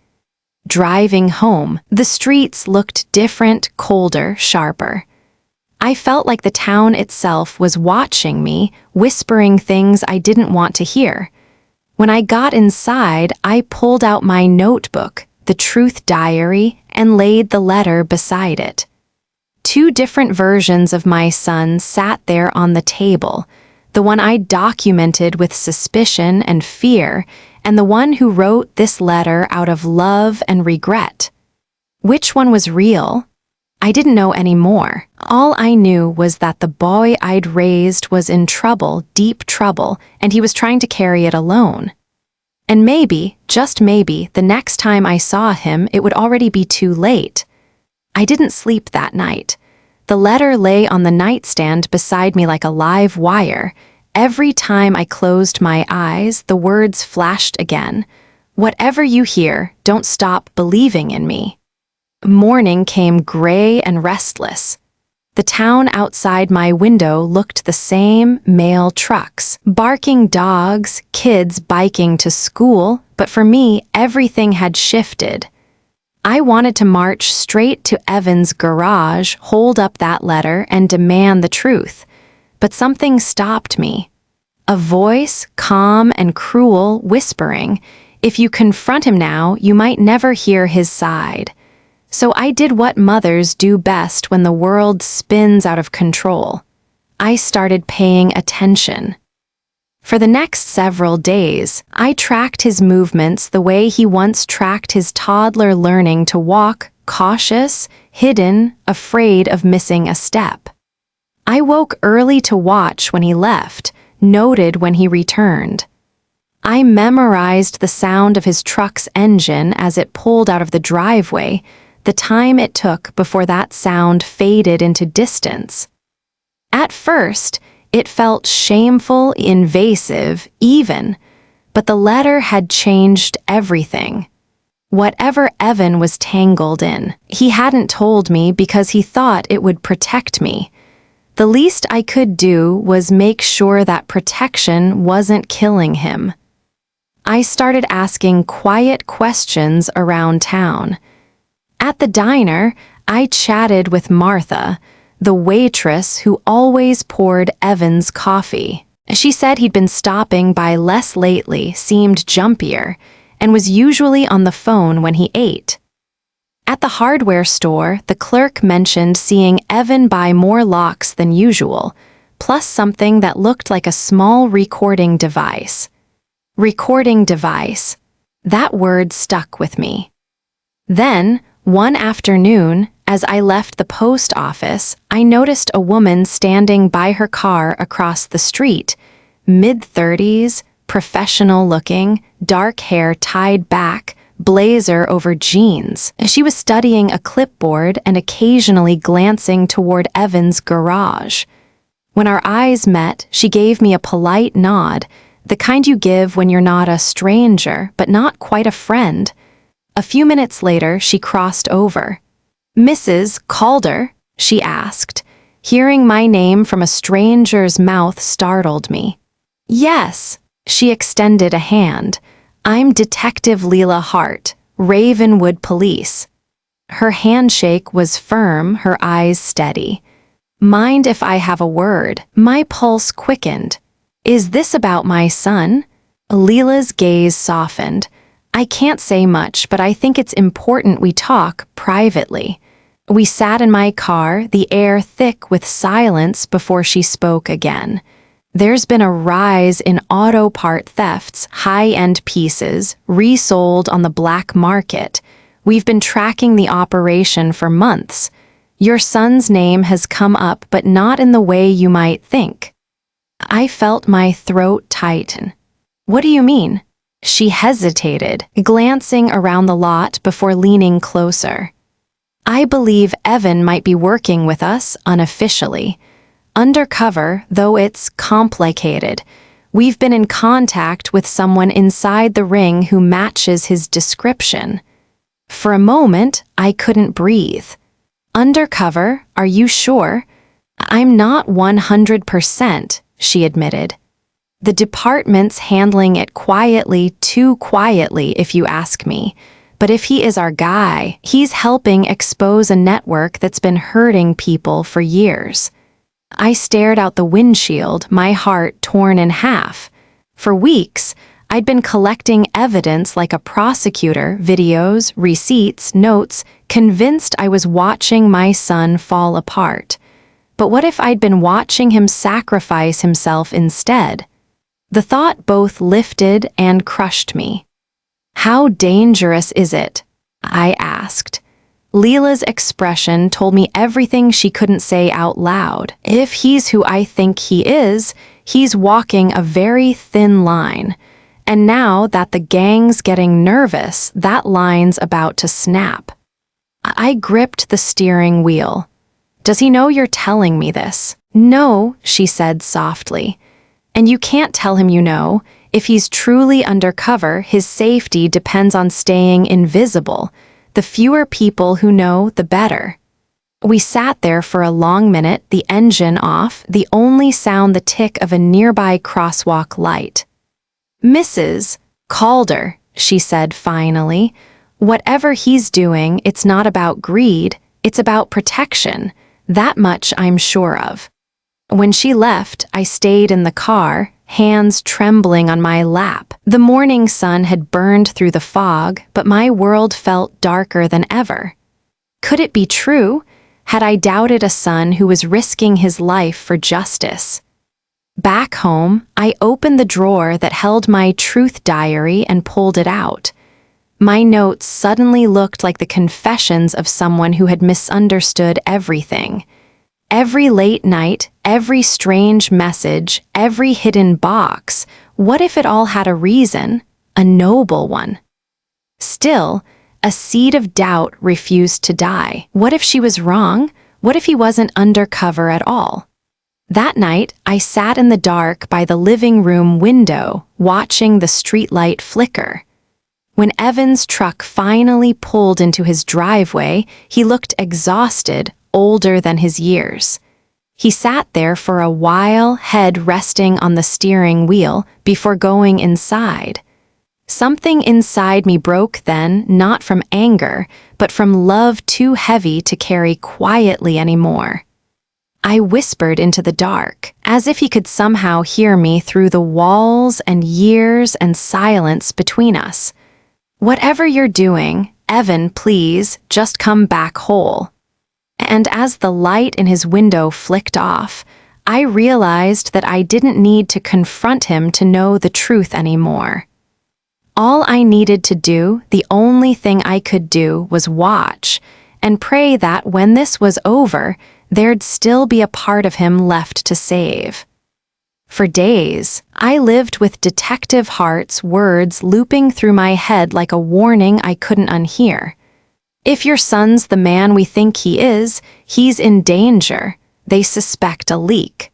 Driving home, the streets looked different, colder, sharper. I felt like the town itself was watching me, whispering things I didn't want to hear. When I got inside, I pulled out my notebook, the truth diary, and laid the letter beside it. Two different versions of my son sat there on the table. The one I documented with suspicion and fear, and the one who wrote this letter out of love and regret. Which one was real? I didn't know anymore. All I knew was that the boy I'd raised was in trouble, deep trouble, and he was trying to carry it alone. And maybe, just maybe, the next time I saw him, it would already be too late. I didn't sleep that night. The letter lay on the nightstand beside me like a live wire. Every time I closed my eyes, the words flashed again. Whatever you hear, don't stop believing in me. Morning came gray and restless. The town outside my window looked the same, mail trucks, barking dogs, kids biking to school, but for me, everything had shifted. I wanted to march straight to Evan's garage, hold up that letter, and demand the truth. But something stopped me. A voice, calm and cruel, whispering, "If you confront him now, you might never hear his side." So I did what mothers do best when the world spins out of control. I started paying attention. For the next several days, I tracked his movements the way he once tracked his toddler learning to walk, cautious, hidden, afraid of missing a step. I woke early to watch when he left, noted when he returned. I memorized the sound of his truck's engine as it pulled out of the driveway, the time it took before that sound faded into distance. At first, it felt shameful, invasive, even, but the letter had changed everything. Whatever Evan was tangled in, he hadn't told me because he thought it would protect me. The least I could do was make sure that protection wasn't killing him. I started asking quiet questions around town. At the diner, I chatted with Martha, the waitress who always poured Evan's coffee. She said he'd been stopping by less lately, seemed jumpier, and was usually on the phone when he ate. At the hardware store, the clerk mentioned seeing Evan buy more locks than usual, plus something that looked like a small recording device. Recording device. That word stuck with me. Then, one afternoon, as I left the post office, I noticed a woman standing by her car across the street, mid-30s, professional-looking, dark hair tied back, blazer over jeans. She was studying a clipboard and occasionally glancing toward Evan's garage. When our eyes met, she gave me a polite nod, the kind you give when you're not a stranger, but not quite a friend. A few minutes later, she crossed over. "Mrs. Calder?" she asked. Hearing my name from a stranger's mouth startled me. "Yes." She extended a hand. "I'm Detective Leela Hart, Ravenwood Police." Her handshake was firm, her eyes steady. "Mind if I have a word?" My pulse quickened. "Is this about my son?" Leela's gaze softened. "I can't say much, but I think it's important we talk privately." We sat in my car, the air thick with silence before she spoke again. "There's been a rise in auto part thefts, high-end pieces, resold on the black market. We've been tracking the operation for months. Your son's name has come up, but not in the way you might think." I felt my throat tighten. "What do you mean?" She hesitated, glancing around the lot before leaning closer. "I believe Evan might be working with us unofficially. Undercover, though it's complicated. We've been in contact with someone inside the ring who matches his description." For a moment, I couldn't breathe. "Undercover? Are you sure?" "I'm not 100%, she admitted. "The department's handling it quietly, too quietly if you ask me. But if he is our guy, he's helping expose a network that's been hurting people for years." I stared out the windshield, my heart torn in half. For weeks, I'd been collecting evidence like a prosecutor, videos, receipts, notes, convinced I was watching my son fall apart. But what if I'd been watching him sacrifice himself instead? The thought both lifted and crushed me. "How dangerous is it?" I asked. Leela's expression told me everything she couldn't say out loud. If he's who I think he is, he's walking a very thin line. And now that the gang's getting nervous, that line's about to snap. I gripped the steering wheel. "Does he know you're telling me this?" "No," she said softly. "And you can't tell him you know. If he's truly undercover, his safety depends on staying invisible. The fewer people who know, the better." We sat there for a long minute, the engine off, the only sound the tick of a nearby crosswalk light. "Mrs. Calder," she said finally, "whatever he's doing, it's not about greed, it's about protection. That much I'm sure of." When she left, I stayed in the car, hands trembling on my lap. The morning sun had burned through the fog, but my world felt darker than ever. Could it be true? Had I doubted a son who was risking his life for justice? Back home, I opened the drawer that held my truth diary and pulled it out. My notes suddenly looked like the confessions of someone who had misunderstood everything. Every late night, every strange message, every hidden box What if it all had a reason, a noble one? Still, a seed of doubt refused to die. What if she was wrong? What if he wasn't undercover at all? That night, I sat in the dark by the living room window, watching the streetlight flicker. When Evan's truck finally pulled into his driveway, he looked exhausted, older than his years. He sat there for a while, head resting on the steering wheel, before going inside. Something inside me broke then, not from anger, but from love too heavy to carry quietly anymore. I whispered into the dark, as if he could somehow hear me through the walls and years and silence between us. Whatever you're doing, Evan, please, just come back whole. And as the light in his window flicked off, I realized that I didn't need to confront him to know the truth anymore. All I needed to do, the only thing I could do, was watch and pray that when this was over, there'd still be a part of him left to save. For days, I lived with Detective Hart's words looping through my head like a warning I couldn't unhear. If your son's the man we think he is, he's in danger. They suspect a leak.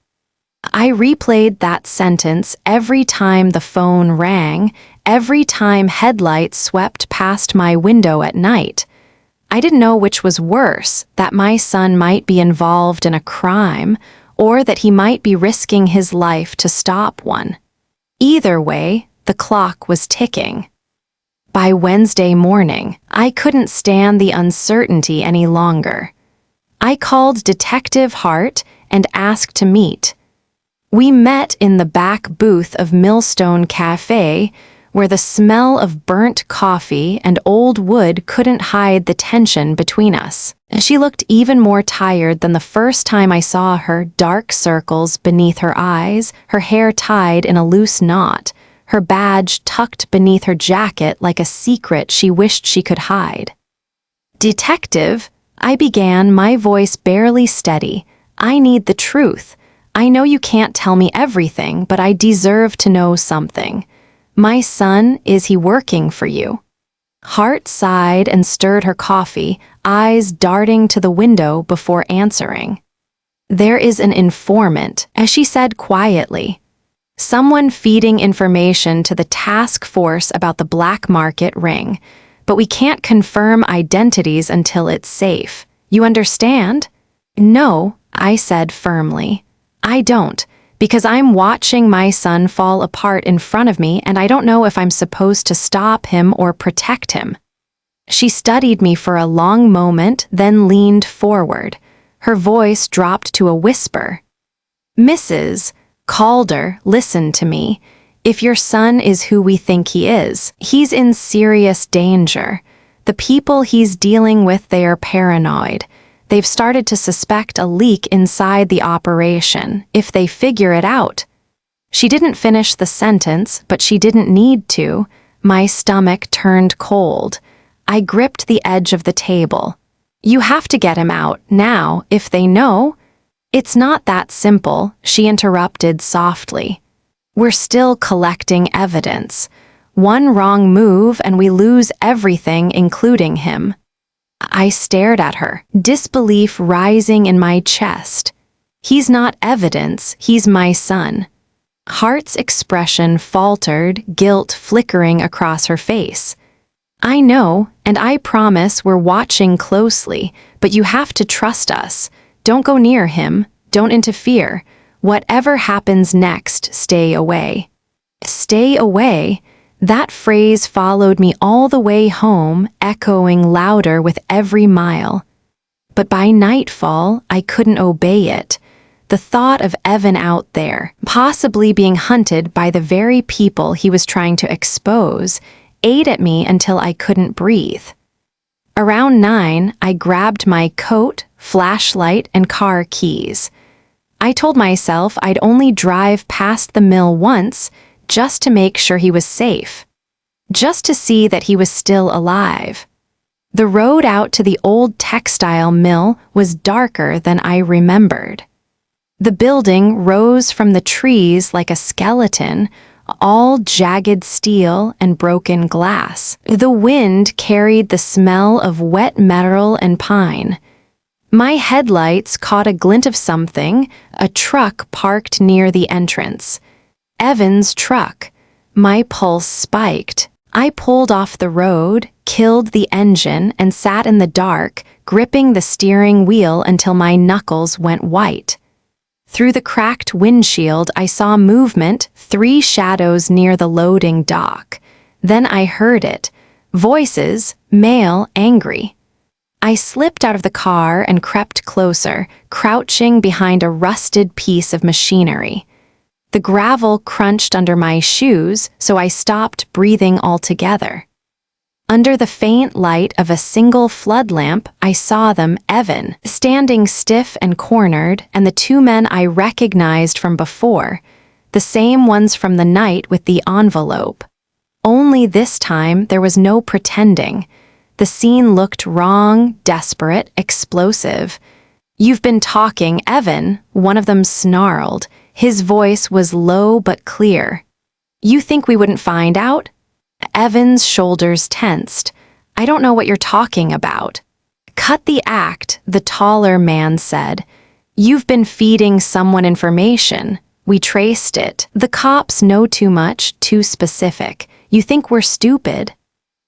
I replayed that sentence every time the phone rang, every time headlights swept past my window at night. I didn't know which was worse, that my son might be involved in a crime, or that he might be risking his life to stop one. Either way, the clock was ticking. By Wednesday morning, I couldn't stand the uncertainty any longer. I called Detective Hart and asked to meet. We met in the back booth of Millstone Cafe, where the smell of burnt coffee and old wood couldn't hide the tension between us. She looked even more tired than the first time I saw her, dark circles beneath her eyes, her hair tied in a loose knot, her badge tucked beneath her jacket like a secret she wished she could hide. "Detective," I began, my voice barely steady, "I need the truth. I know you can't tell me everything, but I deserve to know something. My son, is he working for you?" Hart sighed and stirred her coffee, eyes darting to the window before answering. "There is an informant," as she said quietly. "Someone feeding information to the task force about the black market ring, but we can't confirm identities until it's safe. You understand?" "No," I said firmly. "I don't, because I'm watching my son fall apart in front of me and I don't know if I'm supposed to stop him or protect him." She studied me for a long moment, then leaned forward. Her voice dropped to a whisper. "Mrs. Calder, listen to me. If your son is who we think he is, he's in serious danger. The people he's dealing with, they are paranoid. They've started to suspect a leak inside the operation, if they figure it out." She didn't finish the sentence, but she didn't need to. My stomach turned cold. I gripped the edge of the table. "You have to get him out, now, if they know." "It's not that simple," she interrupted softly. "We're still collecting evidence. One wrong move and we lose everything, including him." I stared at her, disbelief rising in my chest. "He's not evidence, he's my son." Hart's expression faltered, guilt flickering across her face. "I know, and I promise we're watching closely, but you have to trust us. Don't go near him, don't interfere. Whatever happens next, stay away." Stay away? That phrase followed me all the way home, echoing louder with every mile. But by nightfall, I couldn't obey it. The thought of Evan out there, possibly being hunted by the very people he was trying to expose, ate at me until I couldn't breathe. Around 9, I grabbed my coat, flashlight, and car keys. I told myself I'd only drive past the mill once, just to make sure he was safe. Just to see that he was still alive. The road out to the old textile mill was darker than I remembered. The building rose from the trees like a skeleton, all jagged steel and broken glass. The wind carried the smell of wet metal and pine. My headlights caught a glint of something, a truck parked near the entrance. Evan's truck. My pulse spiked. I pulled off the road, killed the engine, and sat in the dark, gripping the steering wheel until my knuckles went white. Through the cracked windshield, I saw movement, 3 shadows near the loading dock. Then I heard it. Voices, male, angry. I slipped out of the car and crept closer, crouching behind a rusted piece of machinery. The gravel crunched under my shoes, so I stopped breathing altogether. Under the faint light of a single flood lamp, I saw them, Evan, standing stiff and cornered, and the 2 men I recognized from before, the same ones from the night with the envelope. Only this time there was no pretending. The scene looked wrong, desperate, explosive. "You've been talking, Evan," one of them snarled. His voice was low but clear. "You think we wouldn't find out?" Evan's shoulders tensed. "I don't know what you're talking about." "Cut the act," the taller man said. "You've been feeding someone information. We traced it. The cops know too much, too specific. You think we're stupid?"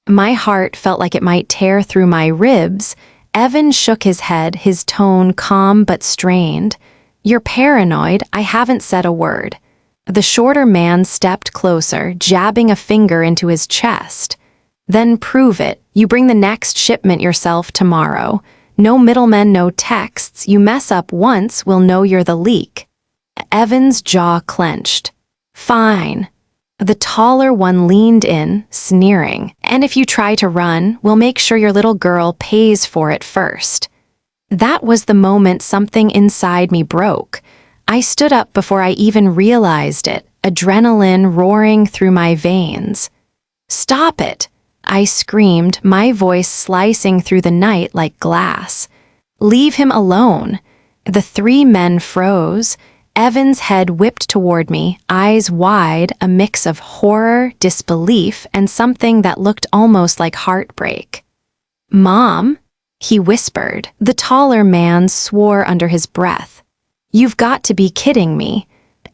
My heart felt like it might tear through my ribs. Evan shook his head, his tone calm but strained. "You're paranoid. I haven't said a word." The shorter man stepped closer, jabbing a finger into his chest. "Then prove it. You bring the next shipment yourself tomorrow. No middlemen, no texts. You mess up once, we'll know you're the leak." Evan's jaw clenched. "Fine." The taller one leaned in, sneering. "And if you try to run, we'll make sure your little girl pays for it first." That was the moment something inside me broke. I stood up before I even realized it, adrenaline roaring through my veins. "Stop it!" I screamed, my voice slicing through the night like glass. "Leave him alone." The 3 men froze. Evan's head whipped toward me, eyes wide, a mix of horror, disbelief, and something that looked almost like heartbreak. "Mom?" he whispered. The taller man swore under his breath. "You've got to be kidding me."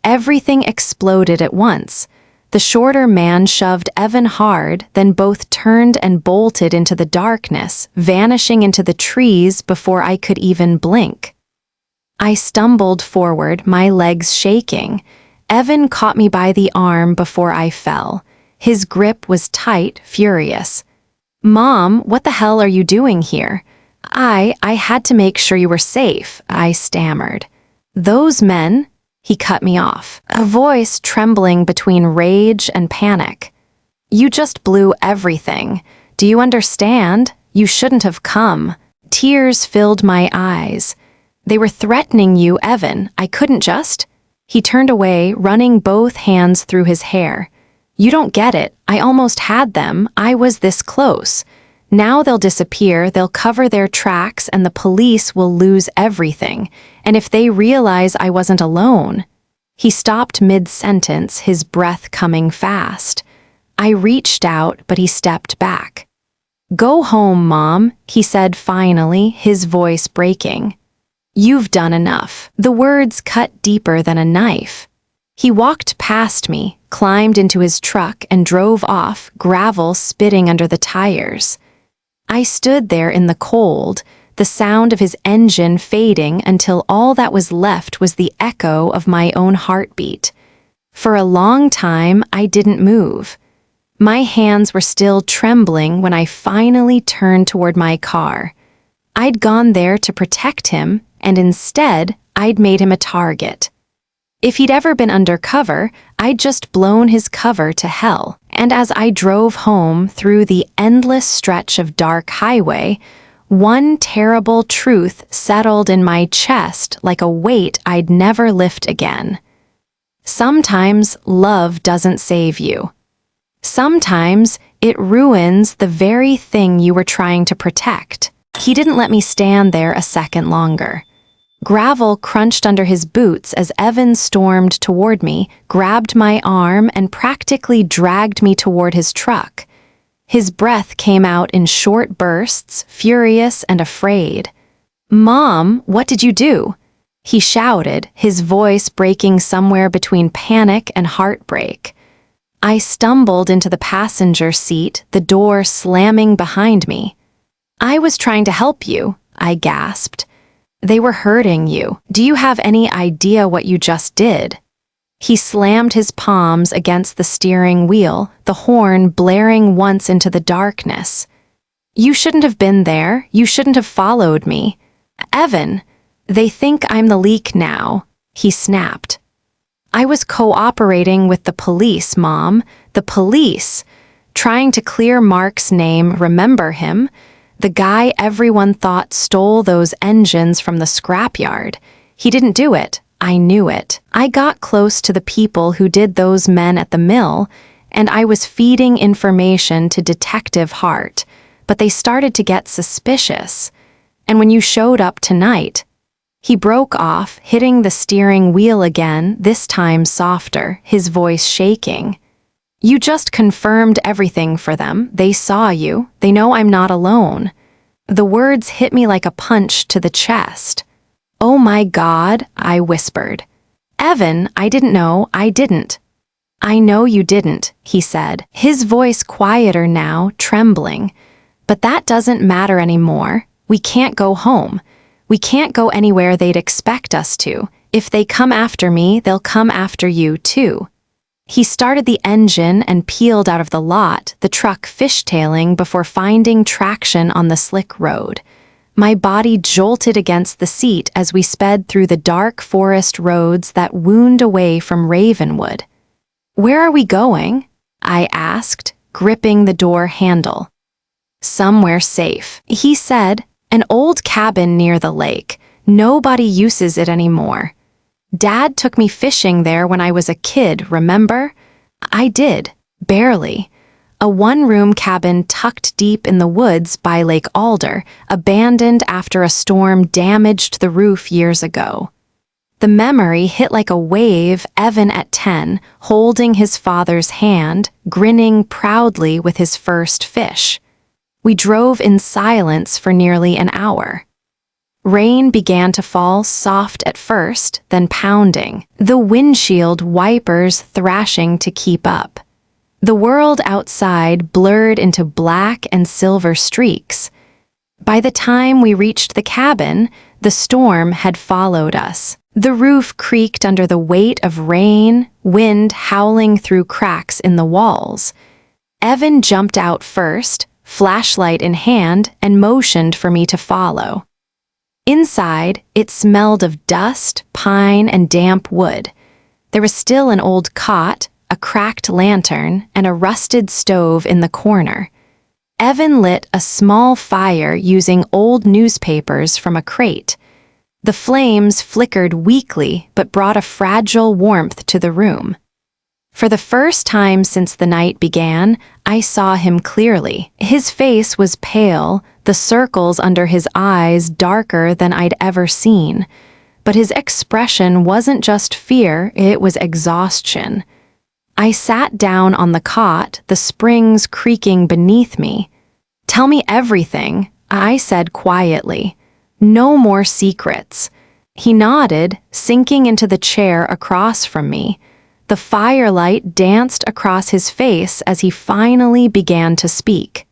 Everything exploded at once. The shorter man shoved Evan hard, then both turned and bolted into the darkness, vanishing into the trees before I could even blink. I stumbled forward, my legs shaking. Evan caught me by the arm before I fell. His grip was tight, furious. "Mom, what the hell are you doing here?" I had to make sure you were safe," I stammered. "Those men?" He cut me off, a voice trembling between rage and panic. "You just blew everything. Do you understand? You shouldn't have come." Tears filled my eyes. "They were threatening you, Evan. I couldn't just..." He turned away, running both hands through his hair. "You don't get it. I almost had them. I was this close. Now they'll disappear, they'll cover their tracks, and the police will lose everything. And if they realize I wasn't alone..." He stopped mid-sentence, his breath coming fast. I reached out, but he stepped back. "Go home, Mom," he said finally, his voice breaking. "You've done enough." The words cut deeper than a knife. He walked past me, climbed into his truck, and drove off, gravel spitting under the tires. I stood there in the cold, the sound of his engine fading until all that was left was the echo of my own heartbeat. For a long time, I didn't move. My hands were still trembling when I finally turned toward my car. I'd gone there to protect him, and instead, I'd made him a target. If he'd ever been undercover, I'd just blown his cover to hell. And as I drove home through the endless stretch of dark highway, one terrible truth settled in my chest like a weight I'd never lift again. Sometimes love doesn't save you. Sometimes it ruins the very thing you were trying to protect. He didn't let me stand there a second longer. Gravel crunched under his boots as Evan stormed toward me, grabbed my arm, and practically dragged me toward his truck. His breath came out in short bursts, furious and afraid. "Mom, what did you do?" he shouted, his voice breaking somewhere between panic and heartbreak. I stumbled into the passenger seat, the door slamming behind me. "I was trying to help you," I gasped. "They were hurting you. Do you have any idea what you just did?" He slammed his palms against the steering wheel, the horn blaring once into the darkness. "You shouldn't have been there. You shouldn't have followed me. Evan, they think I'm the leak now," he snapped. "I was cooperating with the police, Mom. The police. Trying to clear Mark's name, remember him? The guy everyone thought stole those engines from the scrapyard. He didn't do it. I knew it. I got close to the people who did those men at the mill, and I was feeding information to Detective Hart, but they started to get suspicious. And when you showed up tonight..." He broke off, hitting the steering wheel again, this time softer, his voice shaking. "You just confirmed everything for them. They saw you. They know I'm not alone." The words hit me like a punch to the chest. "Oh my God," I whispered. "Evan, I didn't know. I didn't." "I know you didn't," he said, his voice quieter now, trembling. "But that doesn't matter anymore. We can't go home. We can't go anywhere they'd expect us to. If they come after me, they'll come after you too." He started the engine and peeled out of the lot, the truck fishtailing before finding traction on the slick road. My body jolted against the seat as we sped through the dark forest roads that wound away from Ravenwood. "Where are we going?" I asked, gripping the door handle. "Somewhere safe," he said. "An old cabin near the lake. Nobody uses it anymore. Dad took me fishing there when I was a kid, remember?" I did, barely. A one-room cabin tucked deep in the woods by Lake Alder, abandoned after a storm damaged the roof years ago. The memory hit like a wave, Evan at 10, holding his father's hand, grinning proudly with his first fish. We drove in silence for nearly an hour. Rain began to fall, soft at first, then pounding, the windshield wipers thrashing to keep up. The world outside blurred into black and silver streaks. By the time we reached the cabin, the storm had followed us. The roof creaked under the weight of rain, wind howling through cracks in the walls. Evan jumped out first, flashlight in hand, and motioned for me to follow. Inside, it smelled of dust, pine, and damp wood. There was still an old cot, a cracked lantern, and a rusted stove in the corner. Evan lit a small fire using old newspapers from a crate. The flames flickered weakly but brought a fragile warmth to the room. For the first time since the night began, I saw him clearly. His face was pale, the circles under his eyes darker than I'd ever seen. But his expression wasn't just fear, it was exhaustion. I sat down on the cot, the springs creaking beneath me. "Tell me everything," I said quietly. "No more secrets." He nodded, sinking into the chair across from me. The firelight danced across his face as he finally began to speak.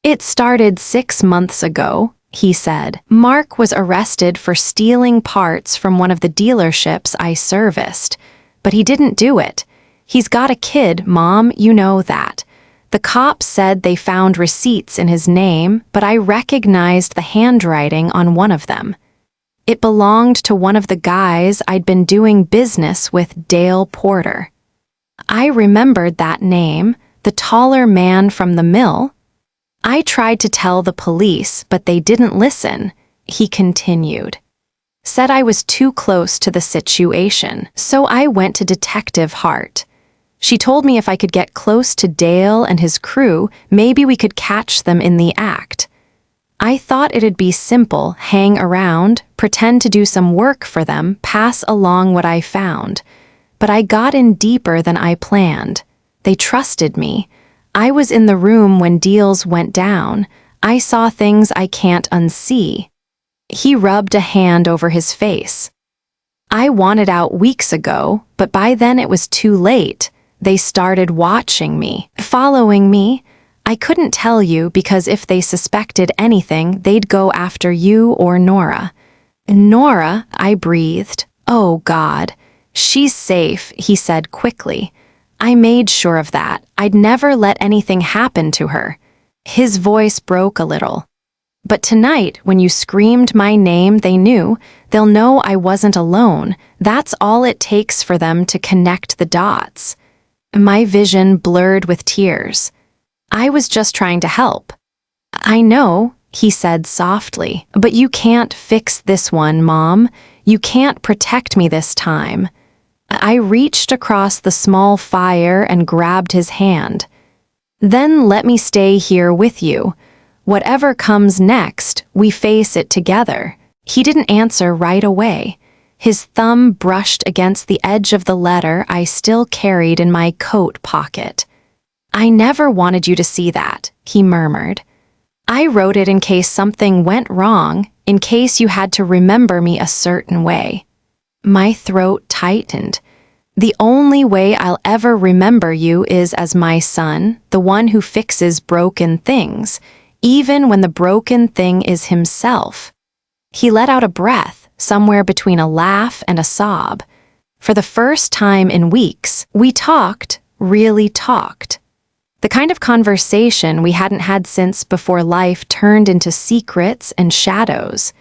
"It started 6 months ago," he said. "Mark was arrested for stealing parts from one of the dealerships I serviced. But he didn't do it. He's got a kid, Mom, you know that. The cops said they found receipts in his name, but I recognized the handwriting on one of them. It belonged to one of the guys I'd been doing business with, Dale Porter. I remembered that name, the taller man from the mill. I tried to tell the police, but they didn't listen," he continued. "Said I was too close to the situation, so I went to Detective Hart. She told me if I could get close to Dale and his crew, maybe we could catch them in the act. I thought it'd be simple, hang around, pretend to do some work for them, pass along what I found. But I got in deeper than I planned. They trusted me. I was in the room when deals went down. I saw things I can't unsee. He rubbed a hand over his face. I wanted out weeks ago, but by then it was too late. They started watching me, following me. I couldn't tell you because if they suspected anything, they'd go after you or Nora. Nora, I breathed. Oh, God. She's safe, he said quickly. I made sure of that. I'd never let anything happen to her. His voice broke a little. But tonight, when you screamed my name, they knew. They'll know I wasn't alone. That's all it takes for them to connect the dots. My vision blurred with tears. I was just trying to help. I know, he said softly, but you can't fix this one, Mom. You can't protect me this time. I reached across the small fire and grabbed his hand. Then let me stay here with you. Whatever comes next, we face it together. He didn't answer right away. His thumb brushed against the edge of the letter I still carried in my coat pocket. I never wanted you to see that, he murmured. I wrote it in case something went wrong, in case you had to remember me a certain way. My throat tightened. The only way I'll ever remember you is as my son, the one who fixes broken things, even when the broken thing is himself. He let out a breath, somewhere between a laugh and a sob. For the first time in weeks, we talked, really talked. The kind of conversation we hadn't had since before life turned into secrets and shadows.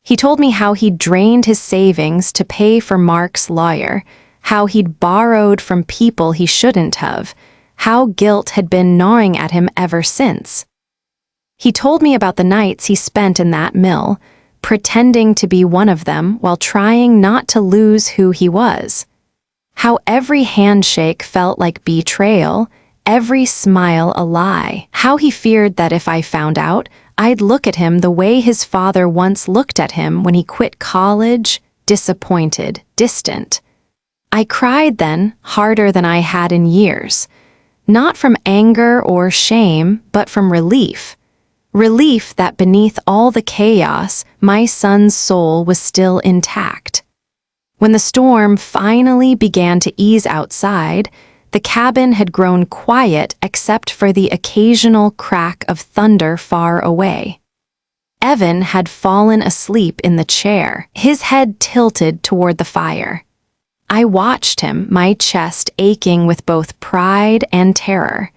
He told me how he'd drained his savings to pay for Mark's lawyer, how he'd borrowed from people he shouldn't have, how guilt had been gnawing at him ever since. He told me about the nights he spent in that mill, pretending to be one of them while trying not to lose who he was. How every handshake felt like betrayal, every smile a lie. How he feared that if I found out, I'd look at him the way his father once looked at him when he quit college, disappointed, distant. I cried then, harder than I had in years. Not from anger or shame, but from relief. Relief that beneath all the chaos, my son's soul was still intact. When the storm finally began to ease outside, the cabin had grown quiet except for the occasional crack of thunder far away. Evan had fallen asleep in the chair, his head tilted toward the fire. I watched him, my chest aching with both pride and terror.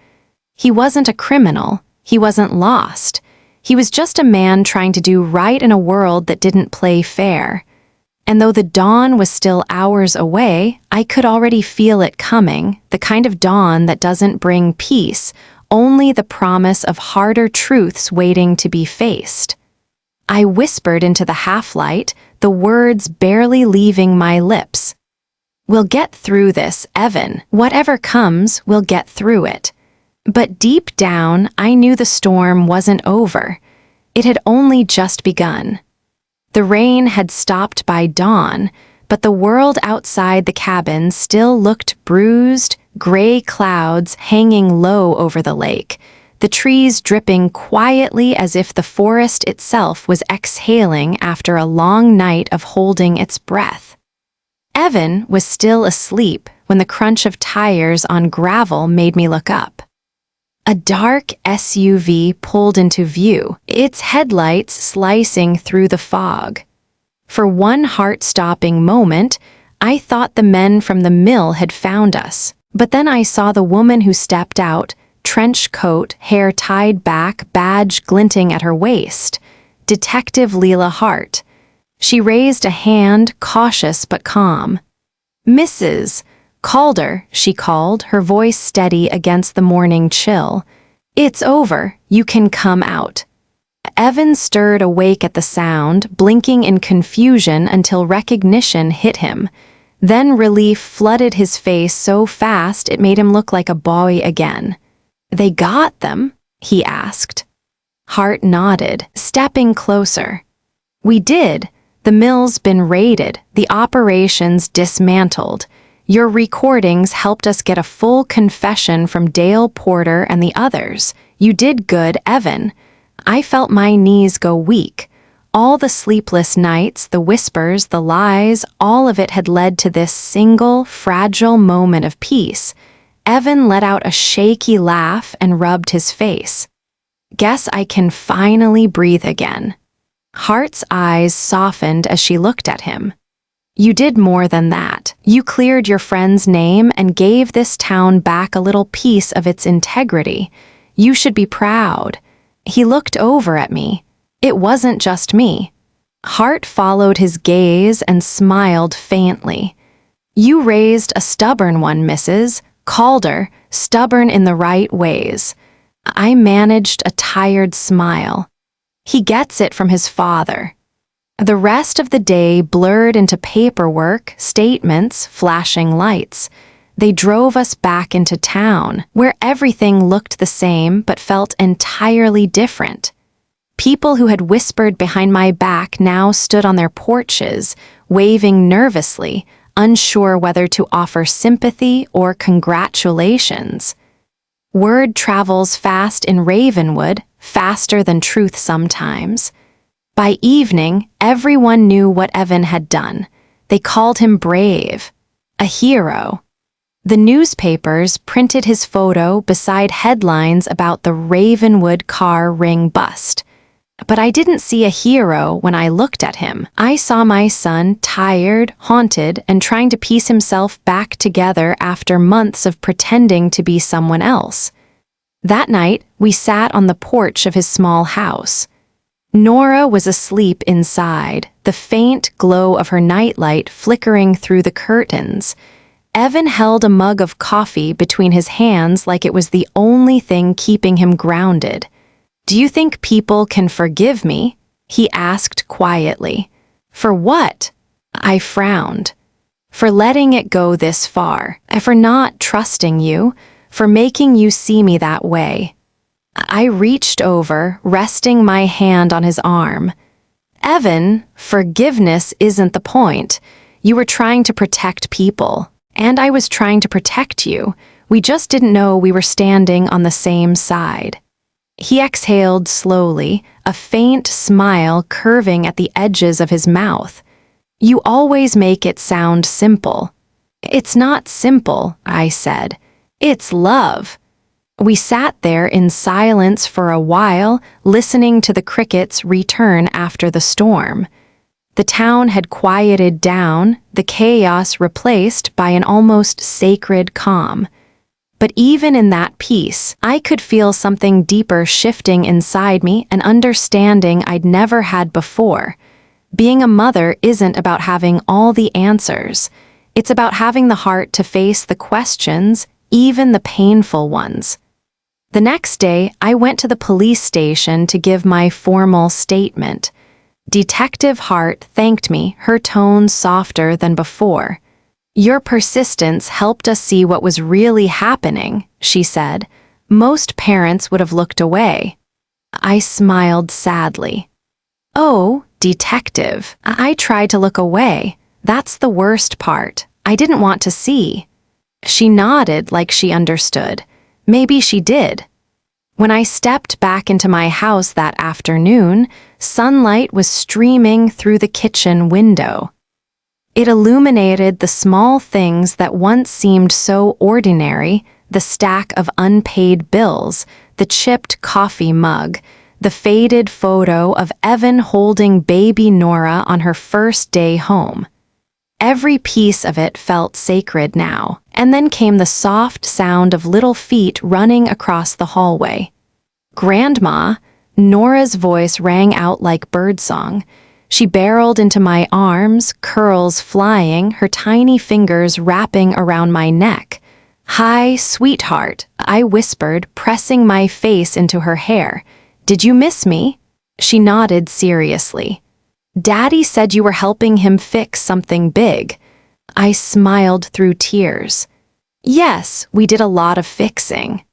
He wasn't a criminal. He wasn't lost. He was just a man trying to do right in a world that didn't play fair. And though the dawn was still hours away, I could already feel it coming, the kind of dawn that doesn't bring peace, only the promise of harder truths waiting to be faced. I whispered into the half-light, the words barely leaving my lips. We'll get through this, Evan. Whatever comes, we'll get through it. But deep down, I knew the storm wasn't over. It had only just begun. The rain had stopped by dawn, but the world outside the cabin still looked bruised, gray clouds hanging low over the lake, the trees dripping quietly as if the forest itself was exhaling after a long night of holding its breath. Evan was still asleep when the crunch of tires on gravel made me look up. A dark SUV pulled into view, its headlights slicing through the fog. For one heart-stopping moment, I thought the men from the mill had found us. But then I saw the woman who stepped out, trench coat, hair tied back, badge glinting at her waist. Detective Leela Hart. She raised a hand, cautious but calm. Mrs. Calder, she called, her voice steady against the morning chill. It's over. You can come out. Evan stirred awake at the sound, blinking in confusion until recognition hit him. Then relief flooded his face so fast it made him look like a boy again. They got them? He asked. Hart nodded, stepping closer. We did. The mill's been raided, the operations dismantled. Your recordings helped us get a full confession from Dale Porter and the others. You did good, Evan. I felt my knees go weak. All the sleepless nights, the whispers, the lies, all of it had led to this single, fragile moment of peace. Evan let out a shaky laugh and rubbed his face. Guess I can finally breathe again. Hart's eyes softened as she looked at him. You did more than that. You cleared your friend's name and gave this town back a little piece of its integrity. You should be proud. He looked over at me. It wasn't just me. Hart followed his gaze and smiled faintly. You raised a stubborn one, Mrs. Calder, stubborn in the right ways. I managed a tired smile. He gets it from his father. The rest of the day blurred into paperwork, statements, flashing lights. They drove us back into town, where everything looked the same but felt entirely different. People who had whispered behind my back now stood on their porches, waving nervously, unsure whether to offer sympathy or congratulations. Word travels fast in Ravenwood, faster than truth sometimes. By evening, everyone knew what Evan had done. They called him brave, a hero. The newspapers printed his photo beside headlines about the Ravenwood car ring bust. But I didn't see a hero when I looked at him. I saw my son tired, haunted, and trying to piece himself back together after months of pretending to be someone else. That night, we sat on the porch of his small house. Nora was asleep inside, the faint glow of her nightlight flickering through the curtains. Evan held a mug of coffee between his hands like it was the only thing keeping him grounded. Do you think people can forgive me? He asked quietly. For what? I frowned. For letting it go this far, for not trusting you, for making you see me that way. I reached over, resting my hand on his arm. Evan, forgiveness isn't the point. You were trying to protect people, and I was trying to protect you. We just didn't know we were standing on the same side. He exhaled slowly, a faint smile curving at the edges of his mouth. You always make it sound simple. It's not simple, I said. It's love. We sat there in silence for a while, listening to the crickets return after the storm. The town had quieted down, the chaos replaced by an almost sacred calm. But even in that peace, I could feel something deeper shifting inside me, an understanding I'd never had before. Being a mother isn't about having all the answers. It's about having the heart to face the questions, even the painful ones. The next day, I went to the police station to give my formal statement. Detective Hart thanked me, her tone softer than before. Your persistence helped us see what was really happening, she said. Most parents would have looked away. I smiled sadly. Oh, detective, I tried to look away. That's the worst part. I didn't want to see. She nodded like she understood. Maybe she did. When I stepped back into my house that afternoon, sunlight was streaming through the kitchen window. It illuminated the small things that once seemed so ordinary, the stack of unpaid bills, the chipped coffee mug, the faded photo of Evan holding baby Nora on her first day home. Every piece of it felt sacred now, and then came the soft sound of little feet running across the hallway. Grandma, Nora's voice rang out like birdsong. She barreled into my arms, curls flying, her tiny fingers wrapping around my neck. Hi, sweetheart, I whispered, pressing my face into her hair. Did you miss me? She nodded seriously. Daddy said you were helping him fix something big. I smiled through tears. Yes, we did a lot of fixing.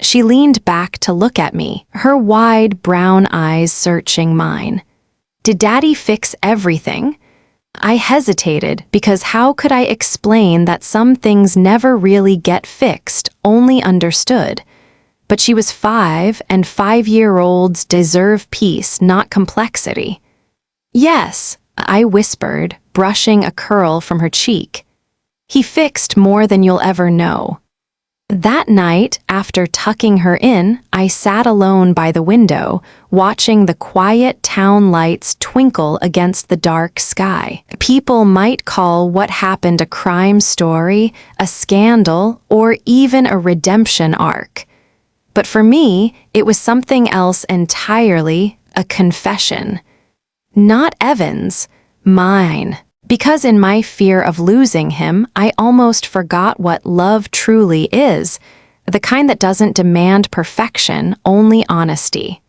She leaned back to look at me, her wide brown eyes searching mine. Did Daddy fix everything? I hesitated because how could I explain that some things never really get fixed, only understood? But she was 5, and 5-year-olds deserve peace, not complexity. Yes, I whispered, brushing a curl from her cheek. He fixed more than you'll ever know. That night, after tucking her in, I sat alone by the window, watching the quiet town lights twinkle against the dark sky. People might call what happened a crime story, a scandal, or even a redemption arc. But for me, it was something else entirely, a confession. Not Evan's, mine. Because in my fear of losing him, I almost forgot what love truly is, the kind that doesn't demand perfection, only honesty.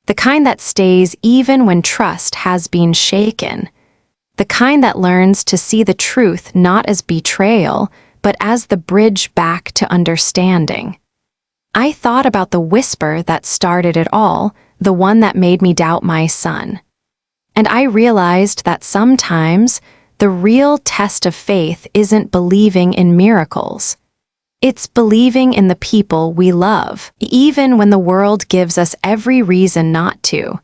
The kind that stays even when trust has been shaken. The kind that learns to see the truth not as betrayal, but as the bridge back to understanding. I thought about the whisper that started it all, the one that made me doubt my son. And I realized that sometimes the real test of faith isn't believing in miracles. It's believing in the people we love, even when the world gives us every reason not to.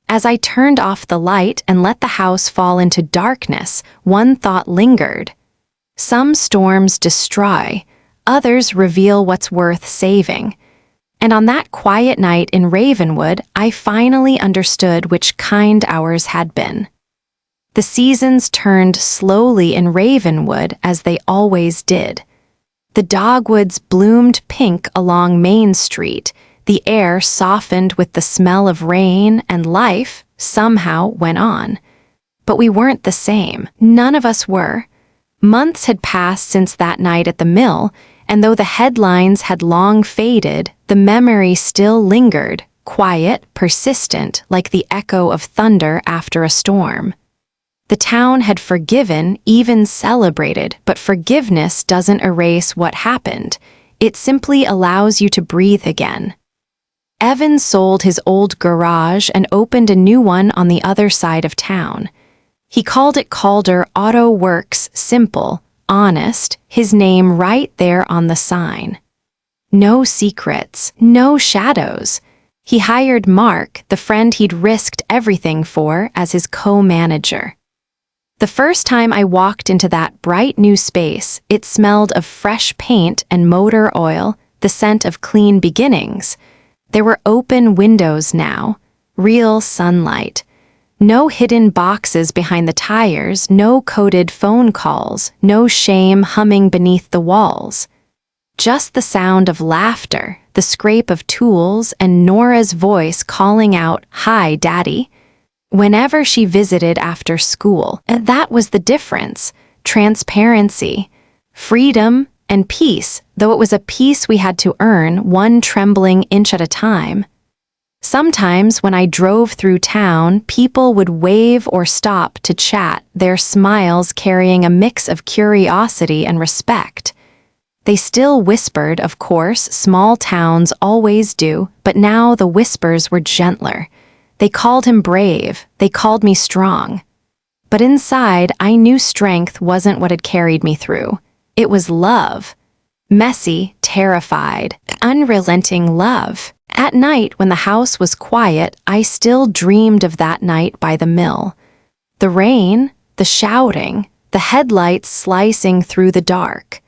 As I turned off the light and let the house fall into darkness, one thought lingered. Some storms destroy, others reveal what's worth saving. And on that quiet night in Ravenwood, I finally understood which kind ours had been. The seasons turned slowly in Ravenwood as they always did. The dogwoods bloomed pink along Main Street, the air softened with the smell of rain, and life somehow went on. But we weren't the same. None of us were. Months had passed since that night at the mill, and though the headlines had long faded, the memory still lingered, quiet, persistent, like the echo of thunder after a storm. The town had forgiven, even celebrated, but forgiveness doesn't erase what happened. It simply allows you to breathe again. Evan sold his old garage and opened a new one on the other side of town. He called it Calder Auto Works, simple, honest, his name right there on the sign. No secrets, no shadows. He hired Mark, the friend he'd risked everything for, as his co-manager. The first time I walked into that bright new space, it smelled of fresh paint and motor oil, the scent of clean beginnings. There were open windows now, real sunlight. No hidden boxes behind the tires, no coded phone calls, no shame humming beneath the walls. Just the sound of laughter, the scrape of tools, and Nora's voice calling out, "Hi, Daddy," whenever she visited after school. And that was the difference. Transparency, freedom, and peace, though it was a peace we had to earn, one trembling inch at a time. Sometimes when I drove through town, people would wave or stop to chat, their smiles carrying a mix of curiosity and respect. They still whispered, of course, small towns always do, but now the whispers were gentler. They called him brave, they called me strong. But inside, I knew strength wasn't what had carried me through. It was love. Messy, terrified, unrelenting love. At night, when the house was quiet, I still dreamed of that night by the mill. The rain, the shouting, the headlights slicing through the dark.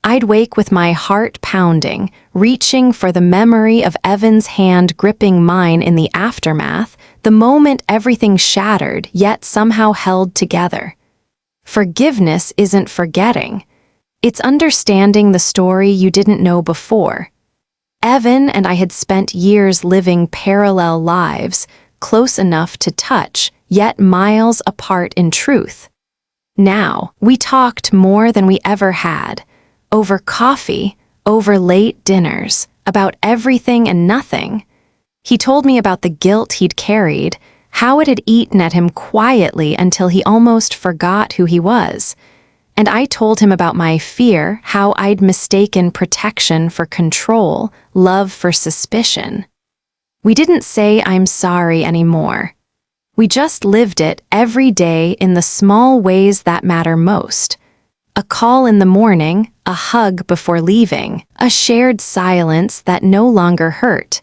I'd wake with my heart pounding, reaching for the memory of Evan's hand gripping mine in the aftermath, the moment everything shattered, yet somehow held together. Forgiveness isn't forgetting. It's understanding the story you didn't know before. Evan and I had spent years living parallel lives, close enough to touch, yet miles apart in truth. Now, we talked more than we ever had. Over coffee, over late dinners, about everything and nothing. He told me about the guilt he'd carried, how it had eaten at him quietly until he almost forgot who he was. And I told him about my fear, how I'd mistaken protection for control, love for suspicion. We didn't say I'm sorry anymore. We just lived it every day in the small ways that matter most. A call in the morning, a hug before leaving, a shared silence that no longer hurt.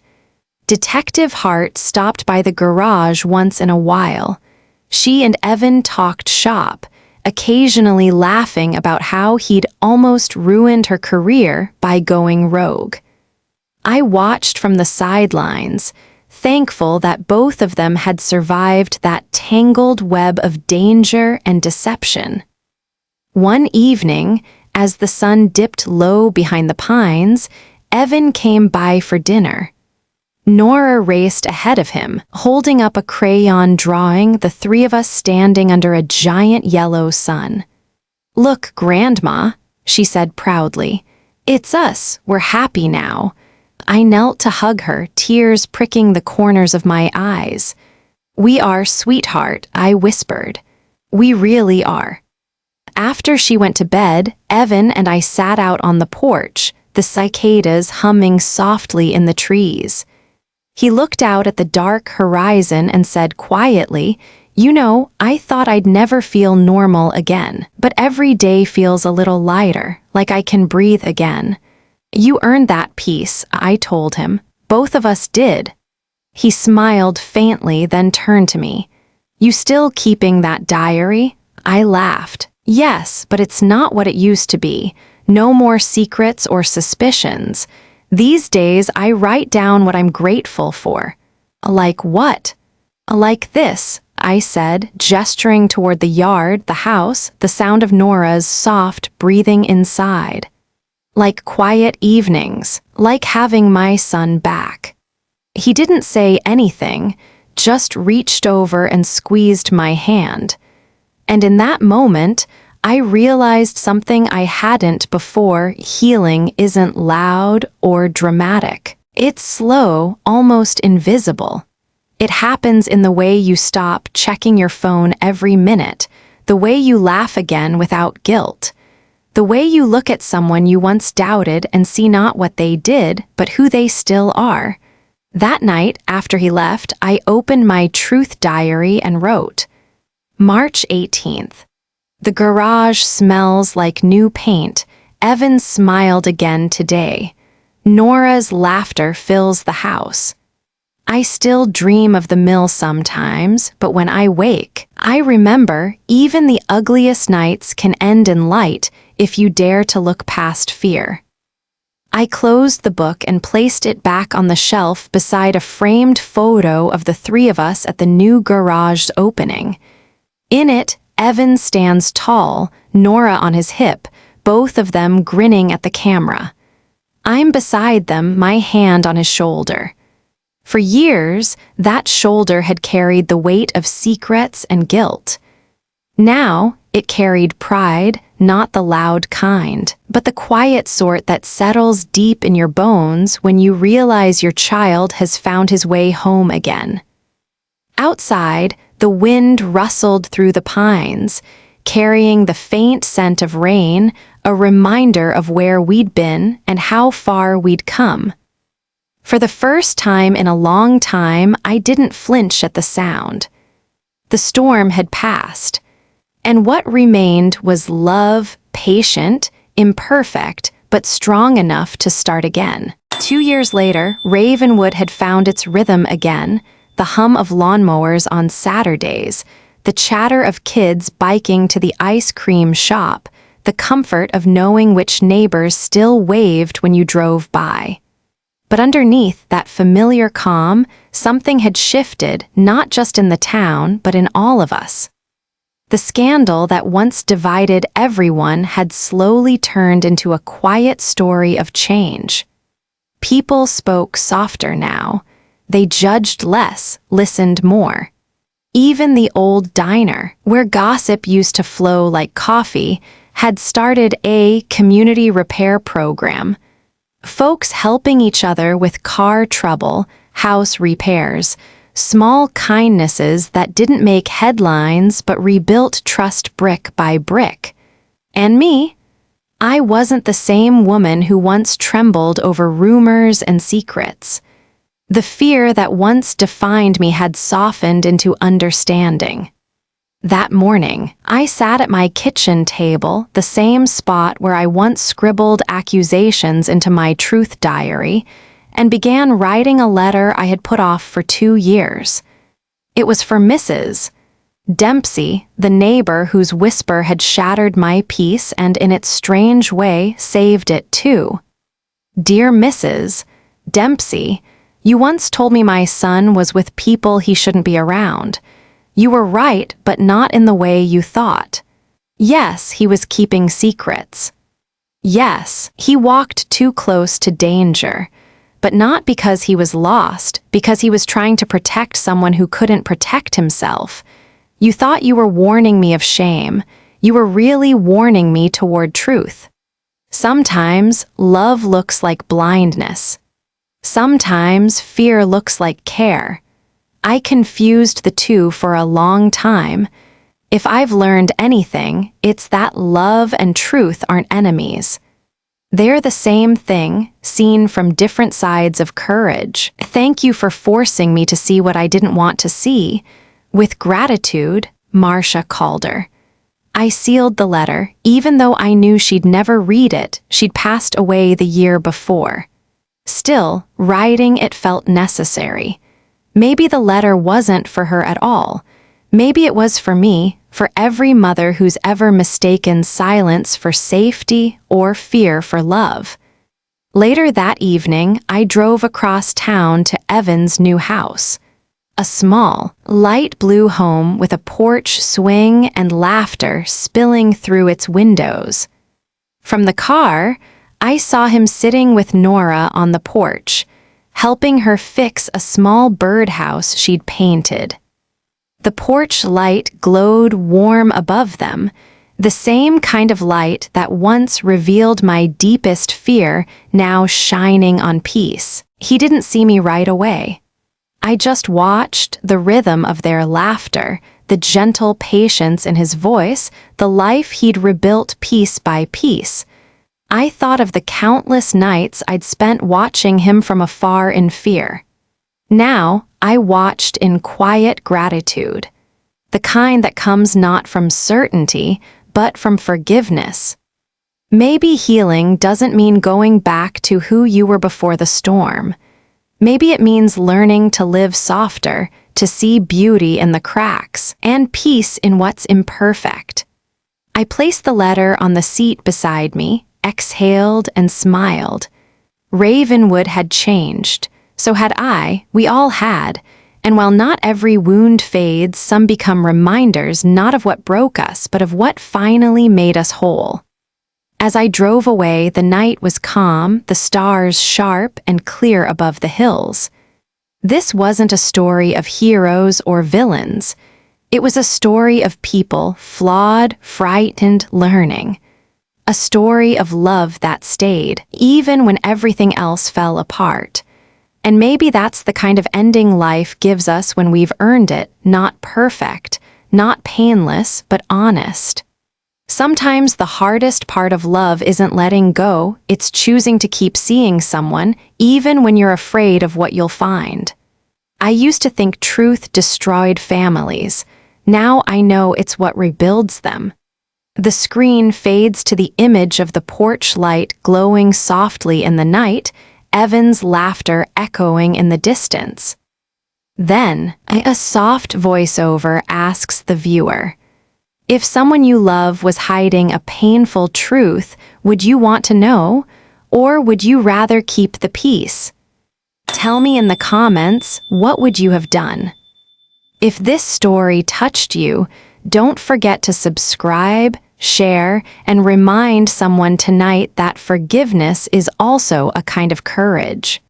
Detective Hart stopped by the garage once in a while. She and Evan talked shop, occasionally laughing about how he'd almost ruined her career by going rogue. I watched from the sidelines, thankful that both of them had survived that tangled web of danger and deception. One evening, as the sun dipped low behind the pines, Evan came by for dinner. Nora raced ahead of him, holding up a crayon drawing the three of us standing under a giant yellow sun. "Look, Grandma," she said proudly. "It's us, we're happy now." I knelt to hug her, tears pricking the corners of my eyes. "We are, sweetheart," I whispered. "We really are." After she went to bed, Evan and I sat out on the porch, the cicadas humming softly in the trees. He looked out at the dark horizon and said quietly, "You know, I thought I'd never feel normal again, but every day feels a little lighter, like I can breathe again." "You earned that peace," I told him. "Both of us did." He smiled faintly, then turned to me. "You still keeping that diary?" I laughed. "Yes, but it's not what it used to be. No more secrets or suspicions. These days, I write down what I'm grateful for." "Like what?" "Like this," I said, gesturing toward the yard, the house, the sound of Nora's soft breathing inside. "Like quiet evenings, like having my son back." He didn't say anything, just reached over and squeezed my hand. And in that moment, I realized something I hadn't before. Healing isn't loud or dramatic. It's slow, almost invisible. It happens in the way you stop checking your phone every minute, the way you laugh again without guilt, the way you look at someone you once doubted and see not what they did, but who they still are. That night, after he left, I opened my truth diary and wrote, March 18th. The garage smells like new paint. Evan smiled again today. Nora's laughter fills the house. I still dream of the mill sometimes, but when I wake, I remember even the ugliest nights can end in light if you dare to look past fear. I closed the book and placed it back on the shelf beside a framed photo of the three of us at the new garage opening. In it, Evan stands tall, Nora on his hip, both of them grinning at the camera. I'm beside them, my hand on his shoulder. For years, that shoulder had carried the weight of secrets and guilt. Now, it carried pride, not the loud kind, but the quiet sort that settles deep in your bones when you realize your child has found his way home again. Outside, the wind rustled through the pines, carrying the faint scent of rain, a reminder of where we'd been and how far we'd come. For the first time in a long time, I didn't flinch at the sound. The storm had passed, and what remained was love, patient, imperfect, but strong enough to start again. 2 years later, Ravenwood had found its rhythm again, the hum of lawnmowers on Saturdays, the chatter of kids biking to the ice cream shop, the comfort of knowing which neighbors still waved when you drove by. But underneath that familiar calm, something had shifted, not just in the town, but in all of us. The scandal that once divided everyone had slowly turned into a quiet story of change. People spoke softer now. They judged less, listened more. Even the old diner, where gossip used to flow like coffee, had started a community repair program. Folks helping each other with car trouble, house repairs, small kindnesses that didn't make headlines but rebuilt trust brick by brick. And me? I wasn't the same woman who once trembled over rumors and secrets. The fear that once defined me had softened into understanding. That morning, I sat at my kitchen table, the same spot where I once scribbled accusations into my truth diary, and began writing a letter I had put off for 2 years. It was for Mrs. Dempsey, the neighbor whose whisper had shattered my peace and in its strange way saved it too. Dear Mrs. Dempsey, you once told me my son was with people he shouldn't be around. You were right, but not in the way you thought. Yes, he was keeping secrets. Yes, he walked too close to danger, but not because he was lost, because he was trying to protect someone who couldn't protect himself. You thought you were warning me of shame. You were really warning me toward truth. Sometimes love looks like blindness. Sometimes fear looks like care. I confused the two for a long time. If I've learned anything, it's that love and truth aren't enemies. They're the same thing, seen from different sides of courage. Thank you for forcing me to see what I didn't want to see. With gratitude, Marcia Calder. I sealed the letter, even though I knew she'd never read it. She'd passed away the year before. Still, writing it felt necessary. Maybe the letter wasn't for her at all. Maybe it was for me, for every mother who's ever mistaken silence for safety or fear for love. Later that evening, I drove across town to Evan's new house. A small, light blue home with a porch swing and laughter spilling through its windows. From the car, I saw him sitting with Nora on the porch, helping her fix a small birdhouse she'd painted. The porch light glowed warm above them, the same kind of light that once revealed my deepest fear, now shining on peace. He didn't see me right away. I just watched the rhythm of their laughter, the gentle patience in his voice, the life he'd rebuilt piece by piece. I thought of the countless nights I'd spent watching him from afar in fear. Now, I watched in quiet gratitude, the kind that comes not from certainty, but from forgiveness. Maybe healing doesn't mean going back to who you were before the storm. Maybe it means learning to live softer, to see beauty in the cracks, and peace in what's imperfect. I placed the letter on the seat beside me, exhaled and smiled. Ravenwood had changed, so had I, we all had, and while not every wound fades, some become reminders not of what broke us, but of what finally made us whole. As I drove away, the night was calm, the stars sharp and clear above the hills. This wasn't a story of heroes or villains. It was a story of people, flawed, frightened, learning. A story of love that stayed, even when everything else fell apart. And maybe that's the kind of ending life gives us when we've earned it, not perfect, not painless, but honest. Sometimes the hardest part of love isn't letting go, it's choosing to keep seeing someone, even when you're afraid of what you'll find. I used to think truth destroyed families. Now I know it's what rebuilds them. The screen fades to the image of the porch light glowing softly in the night, Evan's laughter echoing in the distance. Then, a soft voiceover asks the viewer, if someone you love was hiding a painful truth, would you want to know, or would you rather keep the peace? Tell me in the comments, what would you have done? If this story touched you, don't forget to subscribe, share, and remind someone tonight that forgiveness is also a kind of courage.